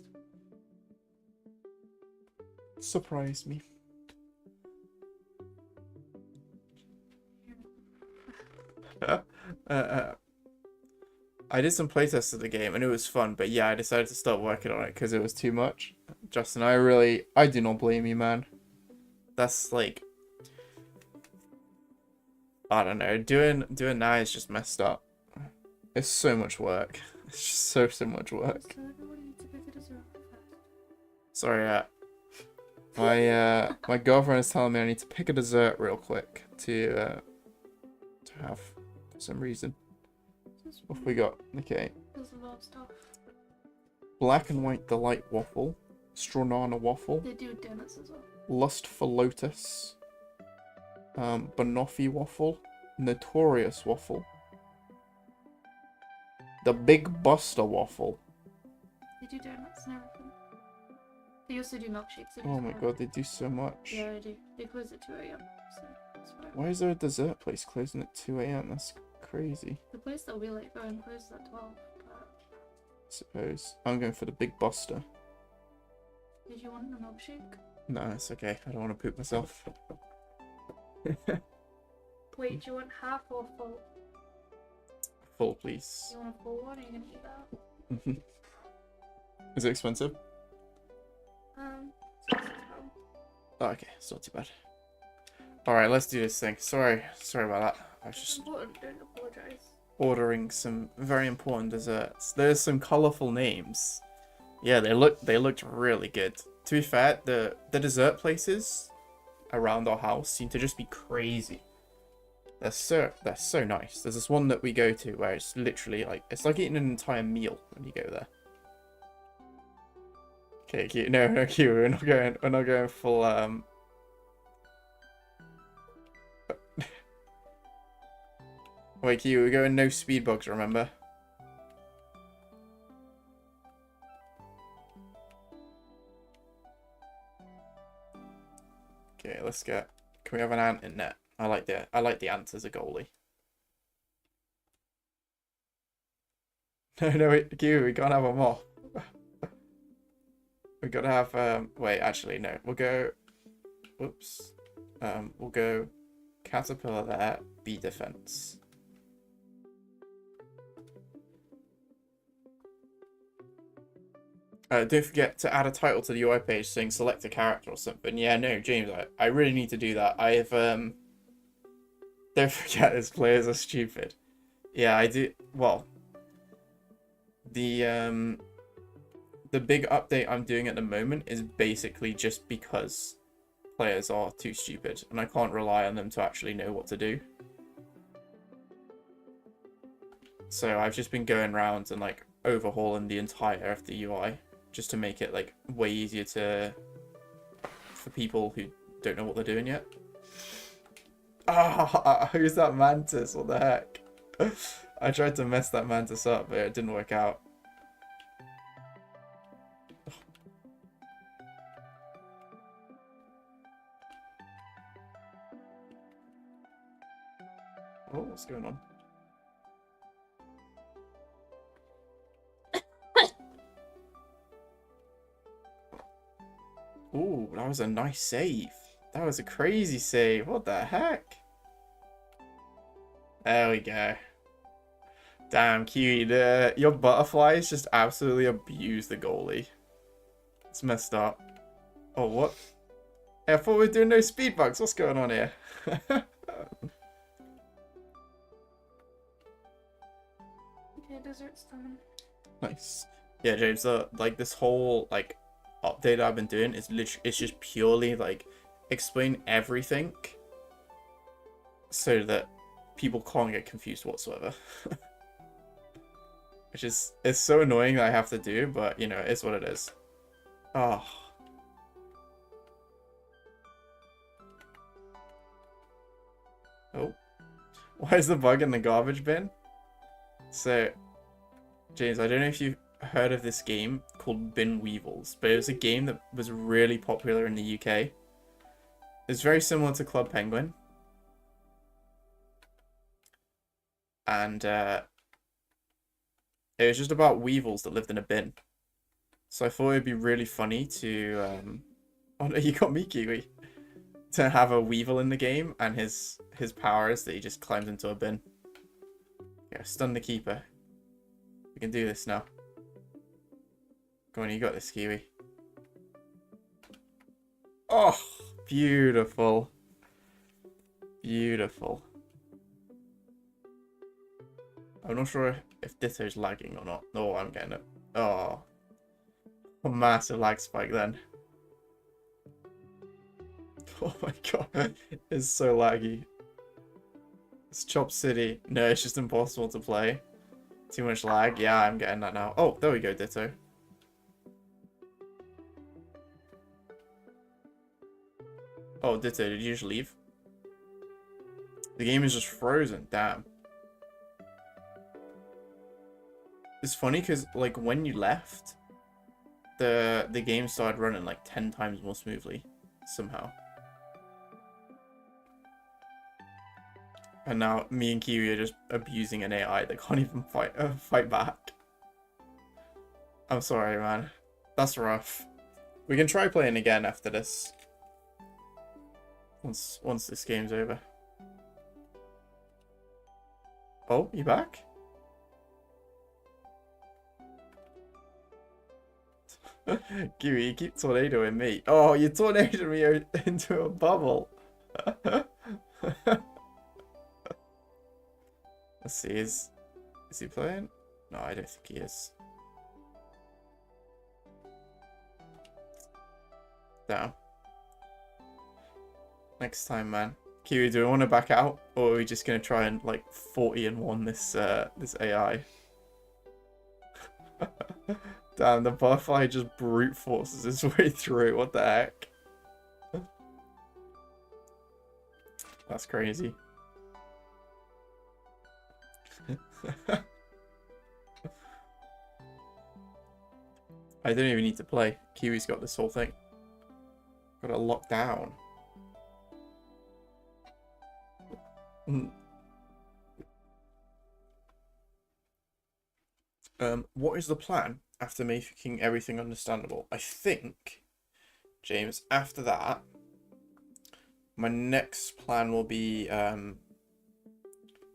Surprise me. I did some playtests of the game and it was fun, but yeah, I decided to start working on it because it was too much. Justin, I do not blame you, man. That's like, I don't know, doing now is just messed up. It's so much work. It's just so much work. So everyone needs to pick a dessert first. Sorry, my girlfriend is telling me I need to pick a dessert real quick to have for some reason. What have we got? Okay. There's a lot of stuff. Black and white delight waffle, stronana waffle, They do donuts as well. lust for lotus, banoffee waffle, notorious waffle, the big buster waffle. They do donuts and everything. They also do milkshakes. Oh my god, they do so much. Yeah, they do. They close at 2 AM, so that's fine. Why is there a dessert place closing at 2 AM? That's crazy. The place that we like going closes at 12, but... I suppose. I'm going for the big buster. Did you want a milkshake? No, it's okay. I don't want to poop myself. Wait, do you want half or full? Full, please. You want a full one or are you gonna eat that? Is it expensive? It's £6. Oh, okay, it's not too bad. Alright, let's do this thing. Sorry about that. I was It's just important, don't apologise. ordering some very important desserts. There's some colourful names. Yeah, they looked really good. To be fair, the dessert places around our house seem to just be crazy. They're so nice. There's this one that we go to where it's literally like, it's like eating an entire meal when you go there. Okay, Q, no, Q, we're not going full Wait, Q, we're going no speed bugs, remember? Okay, let's get. Can we have an ant in net? I like the ant as a goalie. No, wait, Q, we can't have a moth. We gotta have wait, actually no. We'll go whoops. We'll go caterpillar there, bee defense. Don't forget to add a title to the UI page saying select a character or something. Yeah, no, James, I really need to do that. I've, don't forget this, players are stupid. Yeah, I do, well, the big update I'm doing at the moment is basically just because players are too stupid and I can't rely on them to actually know what to do. So I've just been going around and like overhauling the entire of the UI just to make it like way easier for people who don't know what they're doing yet. Ah, who's that mantis? What the heck? I tried to mess that mantis up, but it didn't work out. Oh, what's going on? Ooh, that was a nice save. That was a crazy save. What the heck? There we go. Damn, Kiwi, your butterflies just absolutely abused the goalie. It's messed up. Oh, what? Hey, I thought we were doing no speed bugs. What's going on here? Okay, dessert's done. Nice. Yeah, James, like this whole like update I've been doing is literally, it's just purely like explain everything so that people can't get confused whatsoever. Which is, it's so annoying that I have to do, but you know, it's what it is. Oh. Oh. Why is the bug in the garbage bin? So, James, I don't know if you've heard of this game called Bin Weevils, but it was a game that was really popular in the UK. It's very similar to Club Penguin. And it was just about weevils that lived in a bin. So I thought it'd be really funny to oh no, you got me, Kiwi. To have a weevil in the game, and his power is that he just climbs into a bin. Yeah, stun the keeper. We can do this now. Come on, you got this, Kiwi. Oh, beautiful. Beautiful. I'm not sure if Ditto's lagging or not. No, I'm getting it. Oh. A massive lag spike then. Oh my god. It's so laggy. It's Chop City. No, it's just impossible to play. Too much lag. Yeah, I'm getting that now. Oh, there we go, Ditto. Oh, Ditto, did you just leave? The game is just frozen. Damn. It's funny because, like, when you left, the game started running, like, 10 times more smoothly. Somehow. And now me and Kiwi are just abusing an AI that can't even fight back. I'm sorry, man. That's rough. We can try playing again after this. Once this game's over. Oh, you back? Kiwi, you keep tornadoing me. Oh, you tornadoed me into a bubble. Let's see, is he playing? No, I don't think he is. Damn. Next time, man. Kiwi, do we want to back out, or are we just gonna try and like 40-1 this AI? Damn, the butterfly just brute forces his way through. What the heck? That's crazy. I don't even need to play. Kiwi's got this whole thing. Got it locked down. What is the plan after making everything understandable? I think, James, after that, my next plan will be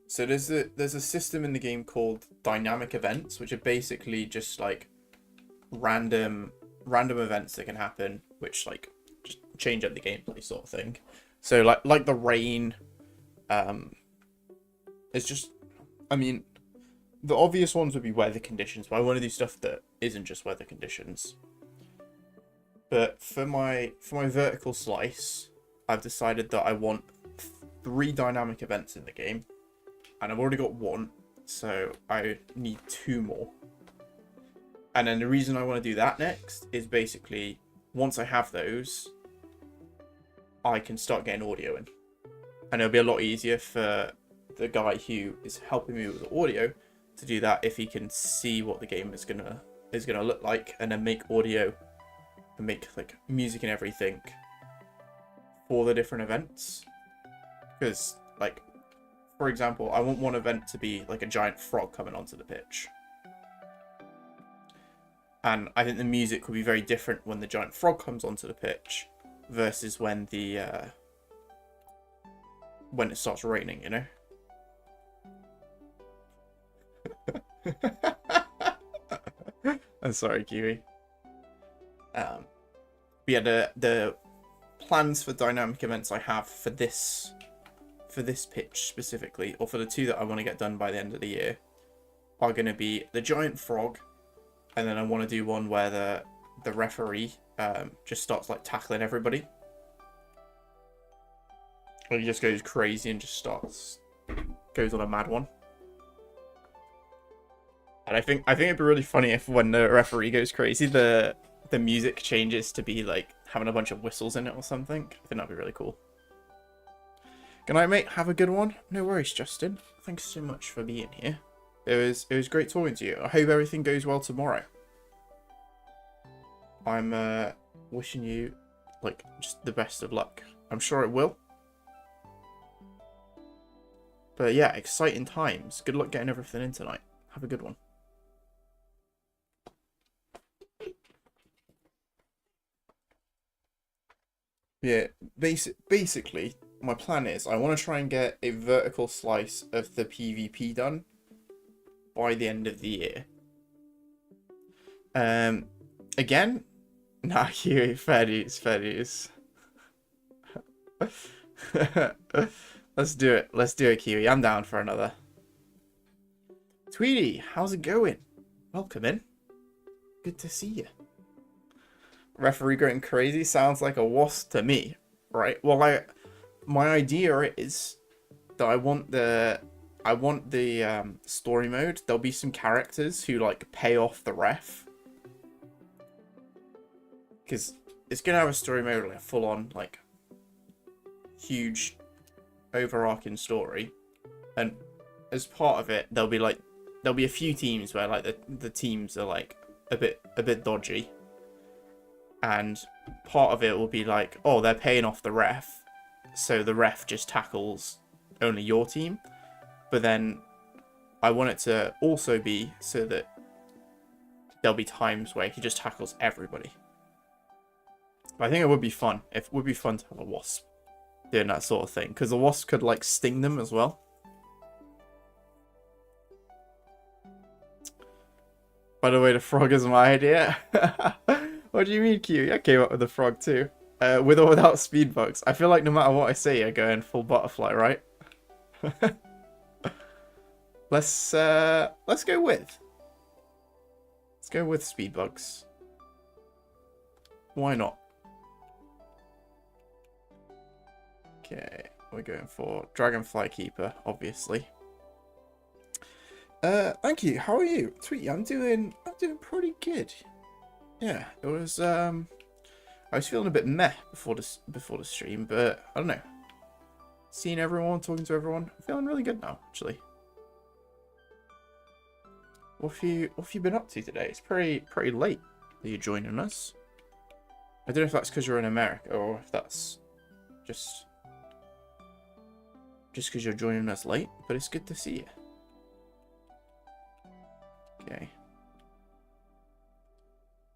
so there's a system in the game called dynamic events, which are basically just like random events that can happen, which like just change up the gameplay sort of thing. So like the rain, it's just, I mean, the obvious ones would be weather conditions, but I want to do stuff that isn't just weather conditions. But for my vertical slice, I've decided that I want 3 dynamic events in the game, and I've already got 1, so I need 2 more. And then the reason I want to do that next is basically, once I have those, I can start getting audio in. And it'll be a lot easier for the guy who is helping me with the audio to do that if he can see what the game is gonna look like, and then make audio and make like music and everything for the different events. Because, like, for example, I want one event to be like a giant frog coming onto the pitch. And I think the music will be very different when the giant frog comes onto the pitch versus when it starts raining, you know? I'm sorry, Kiwi. But yeah, the plans for dynamic events I have for this pitch specifically, or for the 2 that I want to get done by the end of the year, are going to be the giant frog, and then I want to do one where the referee just starts like tackling everybody. Or he just goes crazy and just goes on a mad one. And I think it'd be really funny if when the referee goes crazy, the music changes to be like having a bunch of whistles in it or something. I think that'd be really cool. Good night, mate. Have a good one. No worries, Justin. Thanks so much for being here. It was great talking to you. I hope everything goes well tomorrow. I'm wishing you like just the best of luck. I'm sure it will. But yeah, exciting times. Good luck getting everything in tonight. Have a good one. Yeah, basically, my plan is I want to try and get a vertical slice of the PvP done by the end of the year. Again, nah, Huey, fair dues. Let's do it, Kiwi. I'm down for another. Tweety, how's it going? Welcome in. Good to see you. Referee going crazy sounds like a wasp to me, right? Well, my idea is that I want the story mode. There'll be some characters who like pay off the ref, because it's gonna have a story mode, like a full-on like huge overarching story, and as part of it there'll be a few teams where like the teams are like a bit dodgy, and part of it will be like, oh, they're paying off the ref, so the ref just tackles only your team. But then I want it to also be so that there'll be times where he just tackles everybody. But I think it would be fun. It would be fun to have a wasp doing that sort of thing, because the wasp could like sting them as well. By the way, the frog is my idea. What do you mean, Q? I came up with the frog too. With or without speed bugs. I feel like no matter what I say, you're going full butterfly, right? Let's go with. Let's go with speed bugs. Why not? Okay, we're going for Dragonfly Keeper, obviously. Thank you. How are you, Tweety? I'm doing pretty good. Yeah, it was I was feeling a bit meh before the stream, but I don't know. Seeing everyone, talking to everyone, I'm feeling really good now, actually. What have you been up to today? It's pretty late that you're joining us. I don't know if that's because you're in America or if that's just because you're joining us late, but it's good to see you. Okay.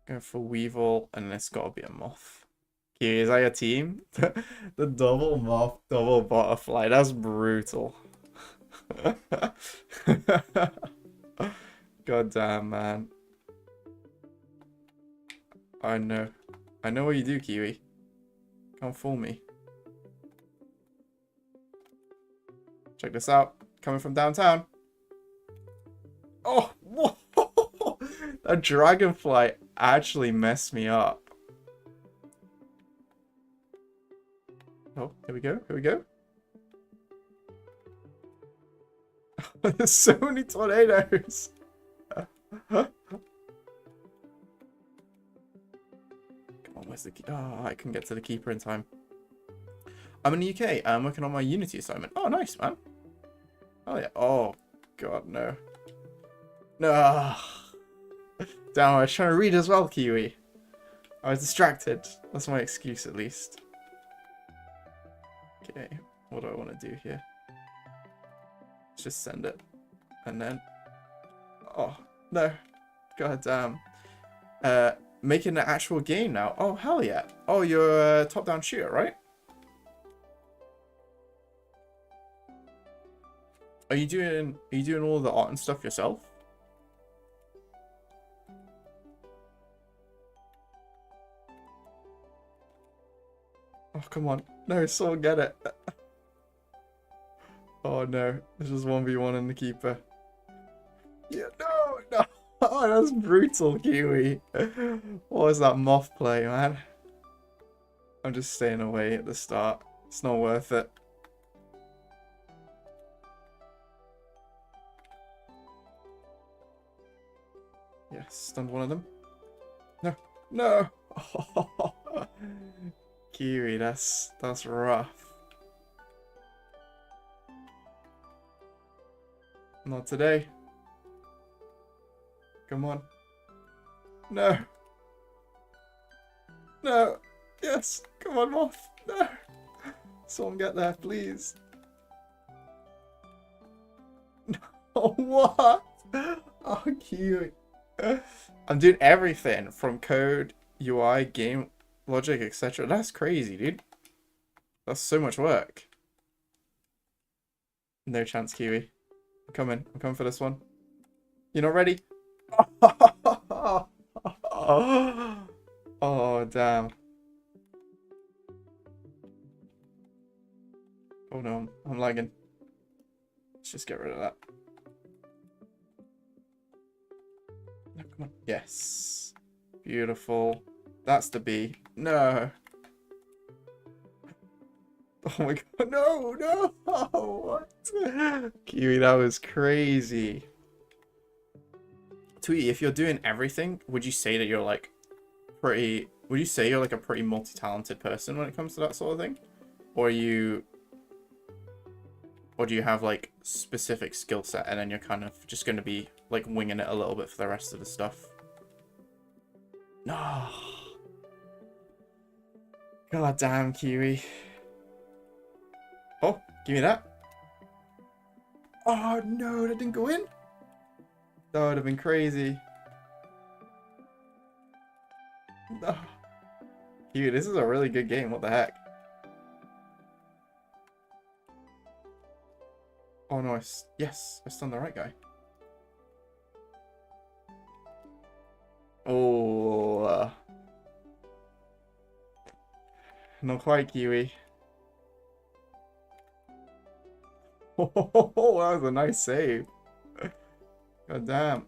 Go for Weevil, and it's got to be a moth. Okay, is that your team? The double moth, double butterfly. That's brutal. God damn, man. I know. I know what you do, Kiwi. Can't fool me. Check this out. Coming from downtown. Oh, whoa! That dragonfly actually messed me up. Oh, here we go. Here we go. There's so many tornadoes. Come on, where's the key? Oh, I couldn't get to the keeper in time. I'm in the UK. I'm working on my Unity assignment. Oh, nice, man. Oh, yeah. Oh, God, no. No. Damn, I was trying to read as well, Kiwi. I was distracted. That's my excuse, at least. Okay, what do I want to do here? Let's just send it. And then... Oh, no. God damn. Making an actual game now. Oh, hell yeah. Oh, you're a top-down shooter, right? Are you doing all the art and stuff yourself? Oh, come on. No, someone get it. Oh, no. This is 1v1 in the keeper. Yeah, no, no. Oh, that's brutal, Kiwi. What was that moth play, man? I'm just staying away at the start. It's not worth it. Yes, stunned one of them. No, no. Kiwi, that's rough. Not today. Come on. No. No. Yes. Come on, moth. No. Someone get there, please. No. What? Oh, Kiwi. I'm doing everything from code, UI, game logic, etc. That's crazy, dude. That's so much work. No chance, Kiwi. I'm coming. I'm coming for this one. You're not ready? Oh, damn. Oh no, I'm lagging. Let's just get rid of that. No, come on. Yes. Beautiful. That's the B. No. Oh my god. No, no. What? Kiwi, that was crazy. Tweety, if you're doing everything, would you say that you're like pretty... Would you say you're like a pretty multi-talented person when it comes to that sort of thing? Or are you... Or do you have like specific skill set and then you're kind of just going to be like winging it a little bit for the rest of the stuff? No. God damn, Kiwi. Oh, give me that. Oh no, that didn't go in. That would have been crazy. No. Kiwi, this is a really good game. What the heck? Oh no, yes, I stunned the right guy. Oh. Not quite, Kiwi. Oh, that was a nice save. God damn.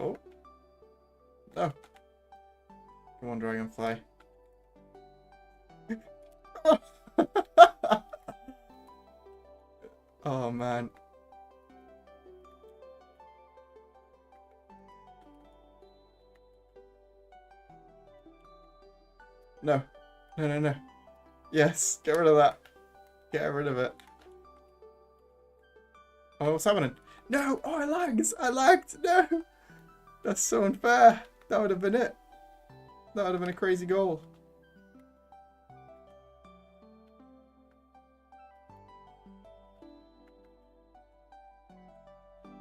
Oh. No. Come on, Dragonfly. Oh, man. No. No, no, no. Yes, get rid of that. Get rid of it. Oh, what's happening? No! Oh, I lagged! I lagged! No! That's so unfair. That would have been it. That would have been a crazy goal.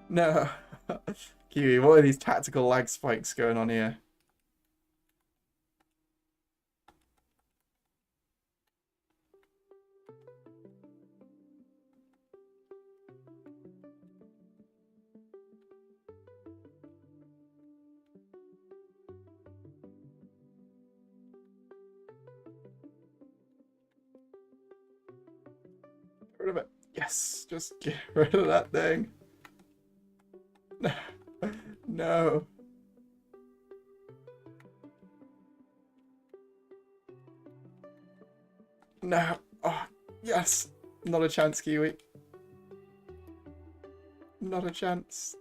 No. Kiwi, what are these tactical lag spikes going on here? Yes, just get rid of that thing. No. No. Oh, yes. Not a chance, Kiwi. Not a chance.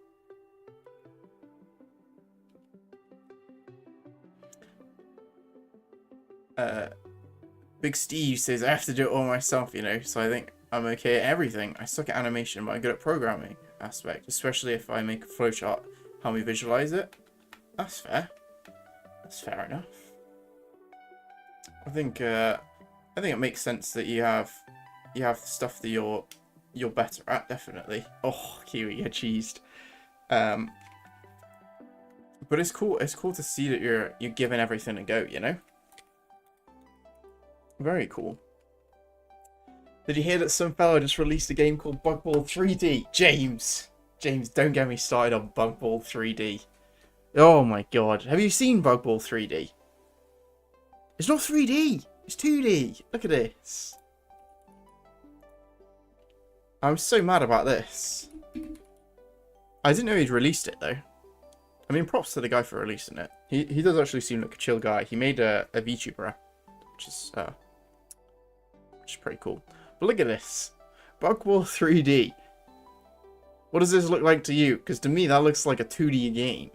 Big Steve says I have to do it all myself, you know, so I think I'm okay at everything. I suck at animation, but I'm good at programming aspect, especially if I make a flowchart, how we visualize it. That's fair. That's fair enough. I think it makes sense that you have stuff that you're better at, definitely. Oh, Kiwi, you're cheesed. But it's cool to see that you're giving everything a go, you know? Very cool. Did you hear that some fellow just released a game called Bug Ball 3D? James, don't get me started on Bug Ball 3D. Oh my god. Have you seen Bug Ball 3D? It's not 3D. It's 2D. Look at this. I'm so mad about this. I didn't know he'd released it though. I mean, props to the guy for releasing it. He does actually seem like a chill guy. He made a VTuber app, which is pretty cool. But look at this. Bug Ball 3D. What does this look like to you? Because to me, that looks like a 2D game.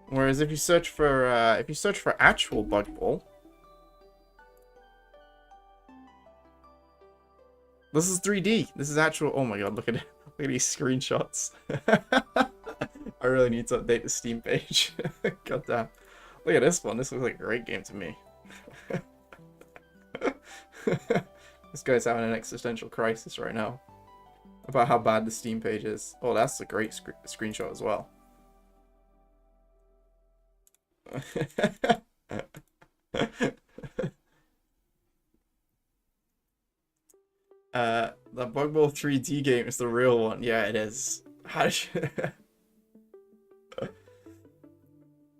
Whereas if you search for actual Bug Ball, this is 3D. This is actual. Oh my god! Look at it. Look at these screenshots. I really need to update the Steam page. God damn. Look at this one. This looks like a great game to me. This guy's having an existential crisis right now about how bad the Steam page is. Oh, that's a great screenshot as well. The Bug Ball 3D game is the real one. Yeah, it is. How did you...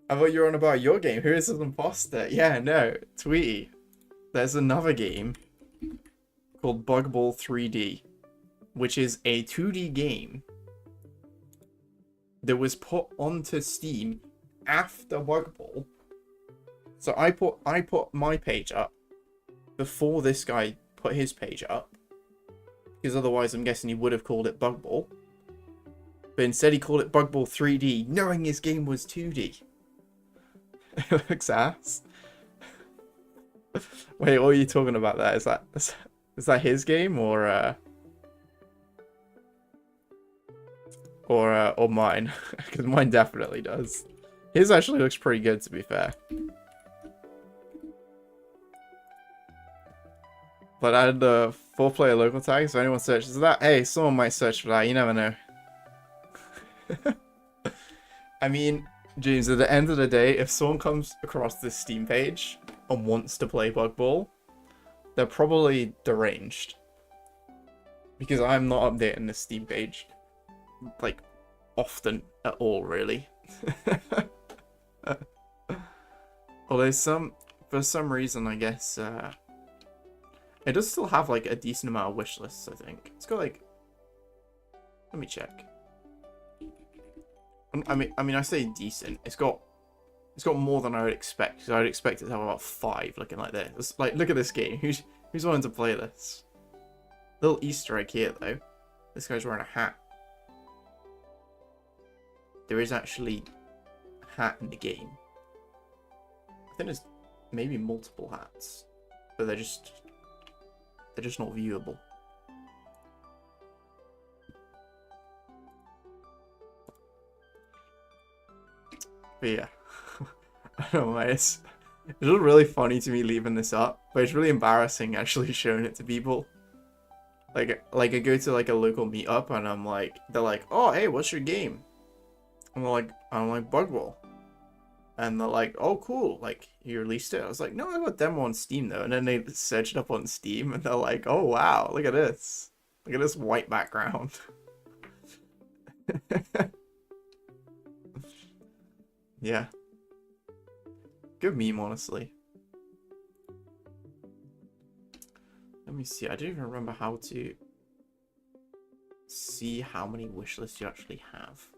I thought you were on about your game. Who is this imposter? Yeah, no. Tweety. There's another game called Bug Ball 3D, which is a 2D game that was put onto Steam after Bug Ball. So I put my page up before this guy put his page up, because otherwise I'm guessing he would have called it Bug Ball. But instead he called it Bug Ball 3D, knowing his game was 2D. It looks ass. Wait, what are you talking about there? Is that his game or mine? Because mine definitely does. His actually looks pretty good, to be fair. But I had the 4-player local tag, so anyone searches for that, hey, someone might search for that, you never know. I mean, James, at the end of the day, if someone comes across this Steam page and wants to play Bug Ball, they're probably deranged. Because I'm not updating this Steam page, like, often at all, really. Although for some reason, I guess, it does still have, like, a decent amount of wish lists, I think. It's got, like... Let me check. I mean, I say decent. It's got more than I would expect. Because I would expect it to have about 5 looking like this. It's like, look at this game. Who's wanting to play this? Little Easter egg here, though. This guy's wearing a hat. There is actually a hat in the game. I think there's maybe multiple hats, but they're just not viewable. But yeah, I don't know, it's just really funny to me leaving this up, but it's really embarrassing actually showing it to people. Like I go to like a local meetup and I'm like, they're like, oh hey, what's your game? I'm like Bug Ball. And they're like, oh cool, like you released it? I was like, no, I got a demo on Steam though. And then they search it up on Steam and they're like, oh wow, look at this. Look at this white background. Yeah. Good meme, honestly. Let Let me see. I don't even remember how to see how many wish lists you actually have.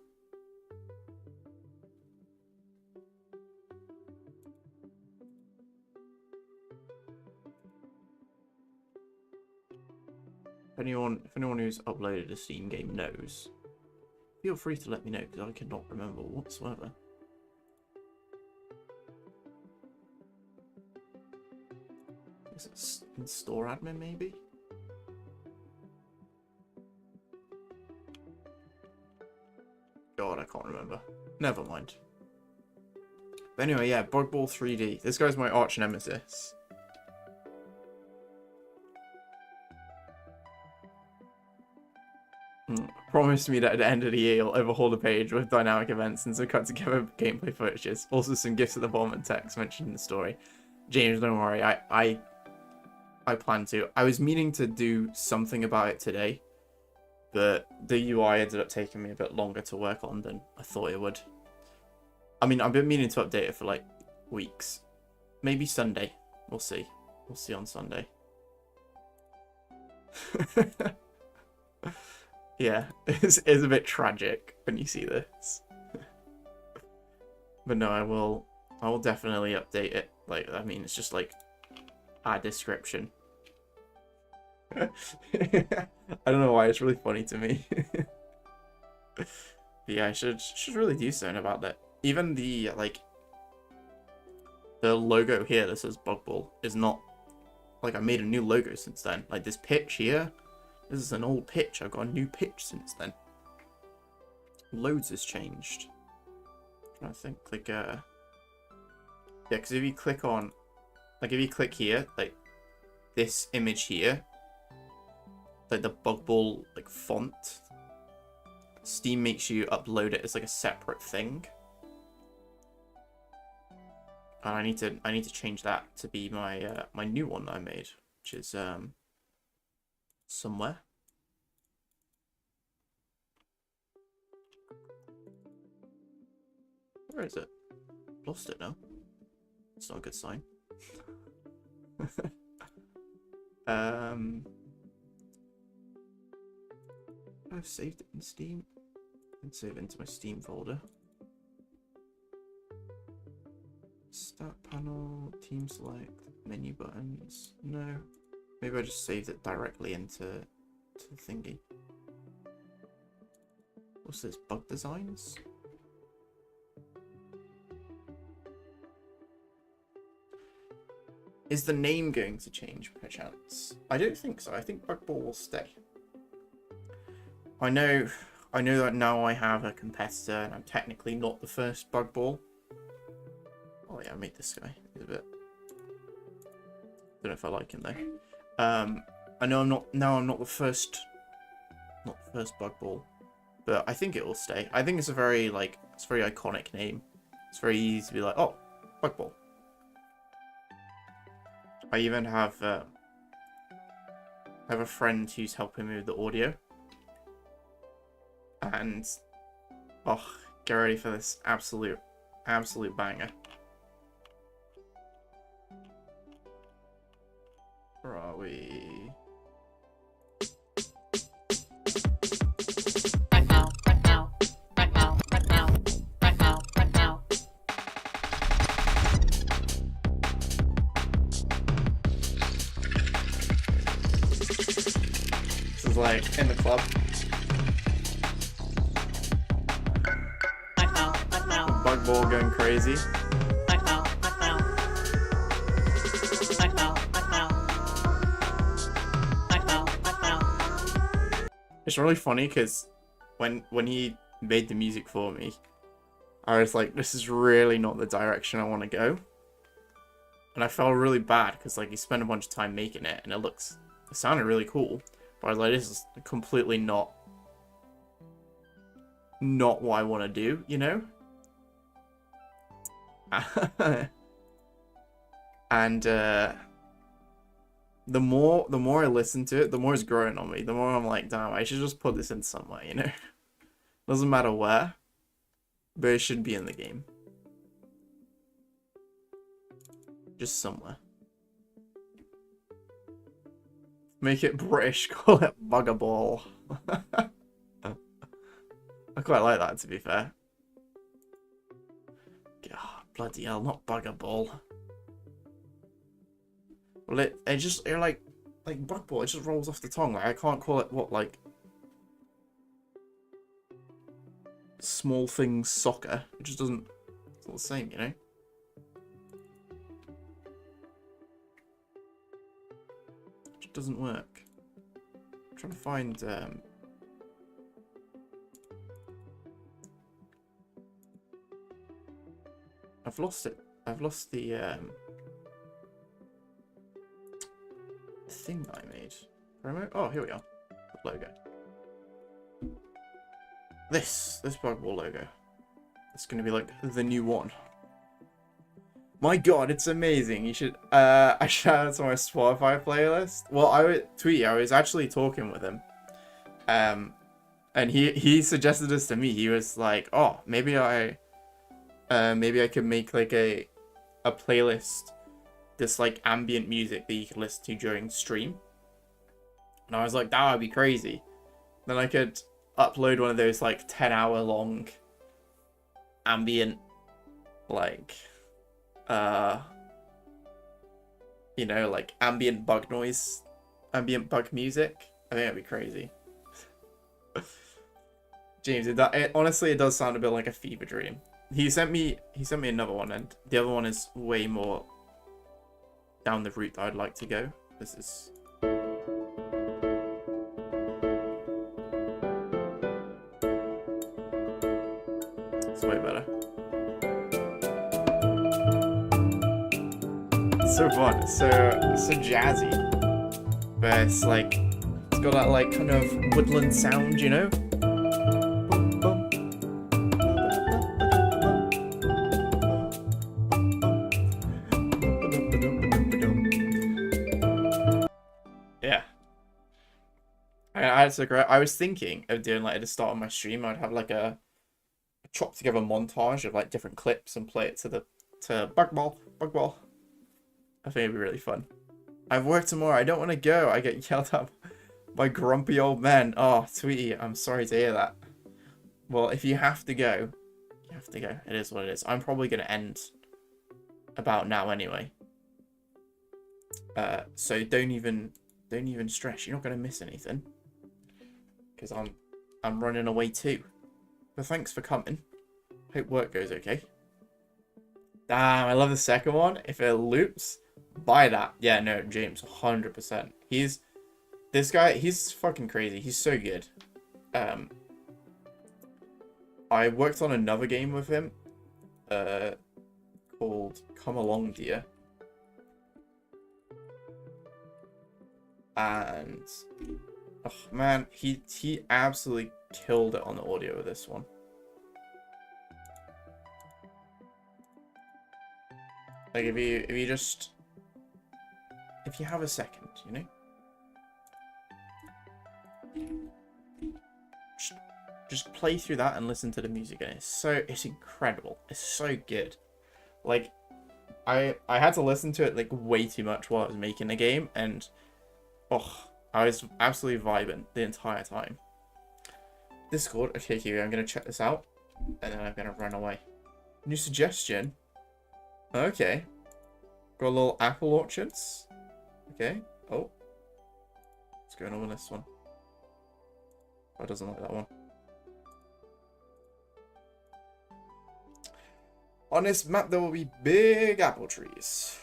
If anyone who's uploaded a Steam game knows, feel free to let me know because I cannot remember whatsoever. Is it in store admin maybe? God, I can't remember. Never mind. But anyway, yeah, Bug Ball 3D. This guy's my arch nemesis. Promised me that at the end of the year he'll overhaul the page with dynamic events and some cut together gameplay footages. Also some gifts at the bottom and text mentioned in the story. James, don't worry, I plan to. I was meaning to do something about it today, but the UI ended up taking me a bit longer to work on than I thought it would. I mean, I've been meaning to update it for like weeks. Maybe Sunday. We'll see. We'll see on Sunday. Yeah, it's a bit tragic when you see this. But no, I will definitely update it. Like, I mean, it's just like a description. I don't know why, it's really funny to me. But yeah, I should really do something about that. Even the like the logo here that says Bug Ball is not like I made a new logo since then. Like this pitch here, this is an old pitch. I've got a new pitch since then. Loads has changed. I'm trying to think, like yeah, because if you click on, like if you click here, like this image here, like the Bug Ball like font, Steam makes you upload it as like a separate thing. And I need to change that to be my my new one that I made, which is somewhere. Where is it? Lost it now. It's not a good sign. I've saved it in Steam. And save it into my Steam folder. Start panel, team select, menu buttons. No. Maybe I just saved it directly into the thingy. What's this? Bug designs? Is the name going to change perchance? I don't think so. I think Bug Ball will stay. I know that now I have a competitor and I'm technically not the first Bug Ball. Oh yeah, I made this guy. He's a bit... Don't know if I like him though. I know I'm not the first Bug Ball, but I think it will stay. I think it's a very very iconic name. It's very easy to be like, oh, Bug Ball. I even have a friend who's helping me with the audio, and oh, get ready for this absolute banger. Where are we? This is like in the club. Bug Ball going crazy. It's really funny because when he made the music for me, I was like, this is really not the direction I want to go. And I felt really bad because like he spent a bunch of time making it and it sounded really cool. But I was like, this is completely not what I want to do, you know? And the more I listen to it, the more it's growing on me. The more I'm like, damn, I should just put this in somewhere, you know? Doesn't matter where, but it should be in the game. Just somewhere. Make it British, call it Buggerball. I quite like that, to be fair. God, bloody hell, not Buggerball. Well, it like Bugball, it just rolls off the tongue. Like, I can't call it, what, like, small things soccer. It just doesn't, it's not the same, you know? It just doesn't work. I'm trying to find, I've lost it. I've lost the thing that I made. Promo? Oh, here we are. The logo. This Bugball logo. It's gonna be like the new one. My God, it's amazing. You should I should add it to my Spotify playlist. Well, I was actually talking with him. And he suggested this to me. He was like, "Oh, maybe I could make like a playlist, this like ambient music that you could listen to during stream." And I was like, that would be crazy. Then I could upload one of those like 10-hour long ambient, like you know, like ambient bug noise, ambient bug music. I think that'd be crazy. James, honestly, it does sound a bit like a fever dream. He sent me another one, and the other one is way more down the route that I'd like to go. This is it's way better. It's so fun. It's so jazzy. But it's like, it's got that like kind of woodland sound, you know? Yeah. I was thinking of doing like at the start of my stream, I'd have like a chopped together montage of like different clips and play it to Bugball. I think it'd be really fun. I've work tomorrow. I don't want to go. I get yelled at by grumpy old men. Oh, sweetie, I'm sorry to hear that. Well, if you have to go, you have to go. It is what it is. I'm probably going to end about now anyway. So don't even stress. You're not going to miss anything. Because I'm running away too. But thanks for coming. Hope work goes okay. Damn, I love the second one. If it loops, buy that. Yeah, no, James, 100%. This guy, he's fucking crazy. He's so good. I worked on another game with him, called Come Along Dear. And oh man, he absolutely killed it on the audio with this one. Like if you have a second, you know, just play through that and listen to the music, and it's incredible. It's so good. Like I had to listen to it like way too much while I was making the game, and oh, I was absolutely vibing the entire time. Discord, okay, Kiwi, I'm gonna check this out, and then I'm gonna run away. New suggestion. Okay. Got a little apple orchards. Okay. Oh. What's going on with this one? Oh, it doesn't like that one. On this map, there will be big apple trees.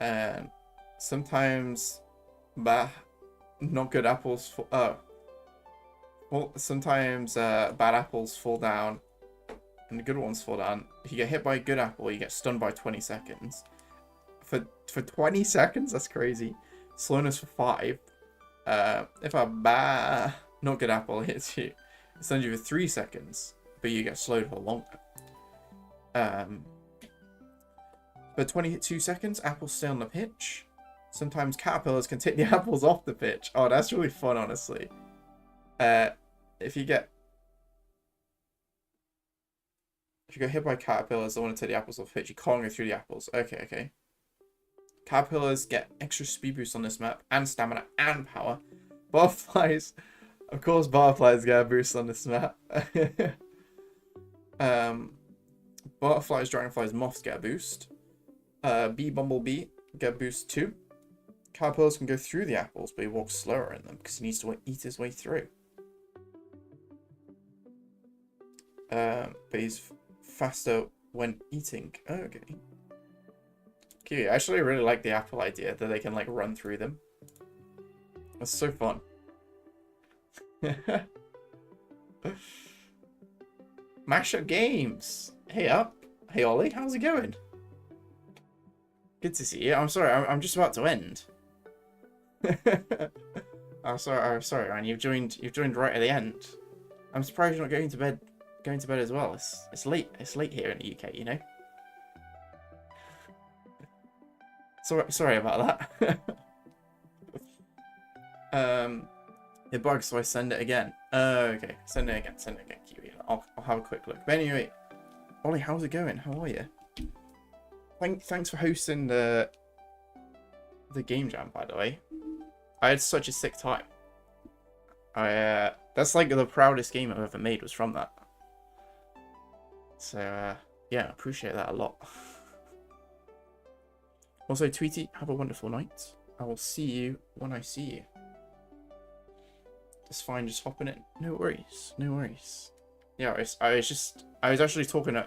And sometimes not good apples fall... Oh. Well, sometimes bad apples fall down. And the good ones fall down. If you get hit by a good apple, you get stunned by 20 seconds. For 20 seconds? That's crazy. Slowness for 5. If a not good apple hits you, it stuns you for 3 seconds. But you get slowed for longer. For 22 seconds, apples stay on the pitch. Sometimes caterpillars can take the apples off the pitch. Oh, that's really fun, honestly. If you get hit by caterpillars that want to take the apples off the pitch, you can't go through the apples. Okay. Caterpillars get extra speed boost on this map, and stamina, and power. Butterflies, of course, butterflies get a boost on this map. Butterflies, dragonflies, moths get a boost. Bee, bumblebee get a boost too. Caterpillars can go through the apples, but he walks slower in them because he needs to eat his way through. But he's faster when eating. Oh, okay. Cute. I actually really like the apple idea that they can like run through them. That's so fun. Mashup Games. Hey up. Hey Ollie, how's it going? Good to see you. I'm sorry, I'm just about to end. I'm sorry, man. You've joined right at the end. I'm surprised you're not going to bed as well. It's late here in the UK, you know. Sorry about that. It bugs, so I send it again. Okay, send it again, Kiwi. I'll have a quick look. But anyway, Ollie, how's it going? How are you? Thanks for hosting the game jam, by the way. I had such a sick time. That's like the proudest game I've ever made was from that. So yeah, I appreciate that a lot. Also, Tweety, have a wonderful night. I will see you when I see you. It's fine, just hopping in. No worries, no worries. Yeah, I was actually talking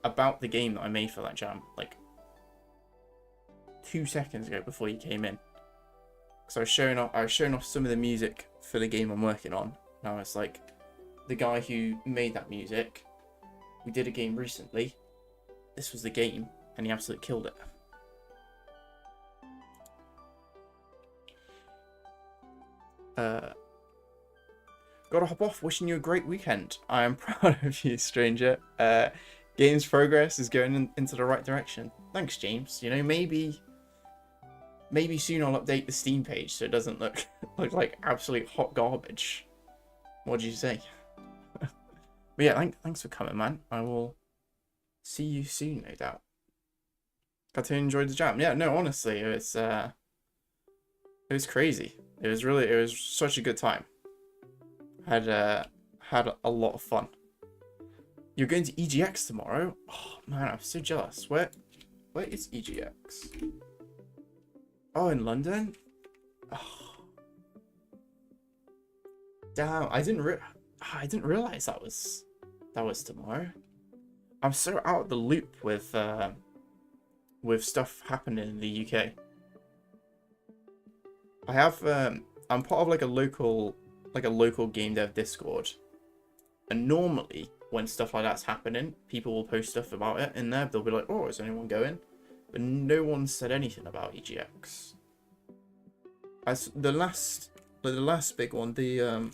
about the game that I made for that jam, like 2 seconds ago before you came in. So I was showing off some of the music for the game I'm working on. And I was like, the guy who made that music, we did a game recently. This was the game, and he absolutely killed it. Gotta hop off. Wishing you a great weekend. I am proud of you, stranger. Game's progress is going into the right direction. Thanks, James. You know, maybe soon I'll update the Steam page so it doesn't look like absolute hot garbage. What do you say? But yeah, thanks for coming, man. I will see you soon, no doubt. Got to enjoy the jam. Yeah, no, honestly, it was crazy. It was such a good time. Had a lot of fun. You're going to EGX tomorrow? Oh man, I'm so jealous. Where is EGX? Oh, in London? Oh. Damn, I didn't realize that was tomorrow. I'm so out of the loop with stuff happening in the UK. I have I'm part of like a local game dev Discord, and normally when stuff like that's happening, people will post stuff about it in there. They'll be like, "Oh, is anyone going?" But no one said anything about EGX. As the last big one, the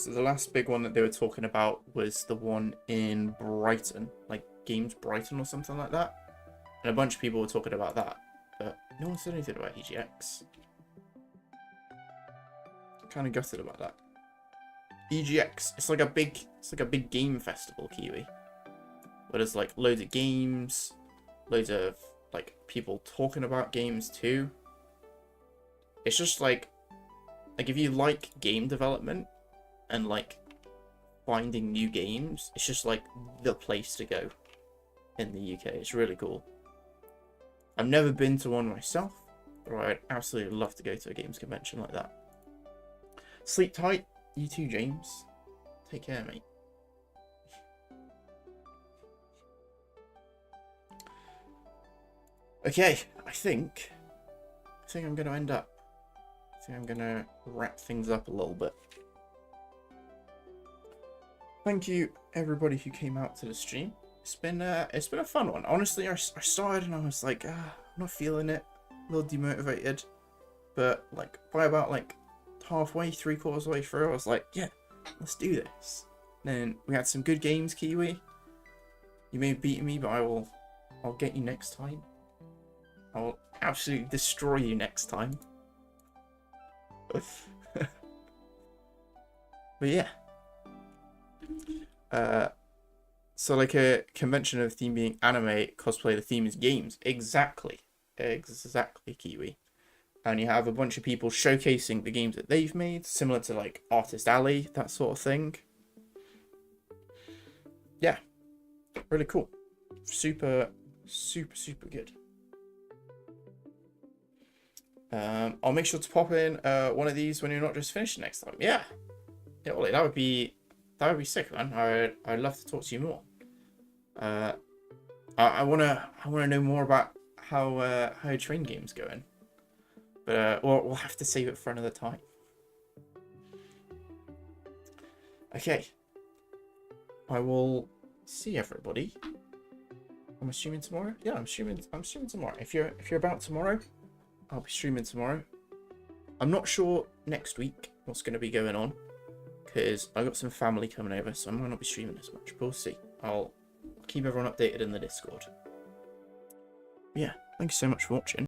last big one that they were talking about was the one in Brighton, like Games Brighton or something like that. And a bunch of people were talking about that, but no one said anything about EGX. Kind of gutted about that. EGX, it's like a big game festival, Kiwi. Where there's like loads of games, loads of like people talking about games too. It's just like if you like game development and like finding new games, it's just like the place to go in the UK. It's really cool. I've never been to one myself, but I'd absolutely love to go to a games convention like that. Sleep tight. You too, James. Take care, mate. Okay, I think I'm going to end up. I think I'm going to wrap things up a little bit. Thank you, everybody who came out to the stream. It's been a fun one. Honestly, I started and I was like, I'm not feeling it. A little demotivated. But like by about like halfway, 3/4 way through, I was like, yeah, let's do this. Then we had some good games, Kiwi. You may have beaten me, but I'll get you next time. I will absolutely destroy you next time. But yeah. So like a convention of the theme being anime, cosplay, the theme is games. Exactly. Exactly, Kiwi. And you have a bunch of people showcasing the games that they've made, similar to like Artist Alley, that sort of thing. Yeah, really cool. Super, super, super good. I'll make sure to pop in one of these when you're not just finished next time. Yeah, Ollie, that would be sick, man. I'd love to talk to you more. I wanna know more about how your train game's going. But we'll have to save it for another time. Okay. I will see everybody. I'm assuming tomorrow. Yeah, I'm assuming tomorrow. If you're about tomorrow, I'll be streaming tomorrow. I'm not sure next week what's going to be going on because I got some family coming over, so I might not be streaming as much. But we'll see. I'll keep everyone updated in the Discord. Yeah, thank you so much for watching.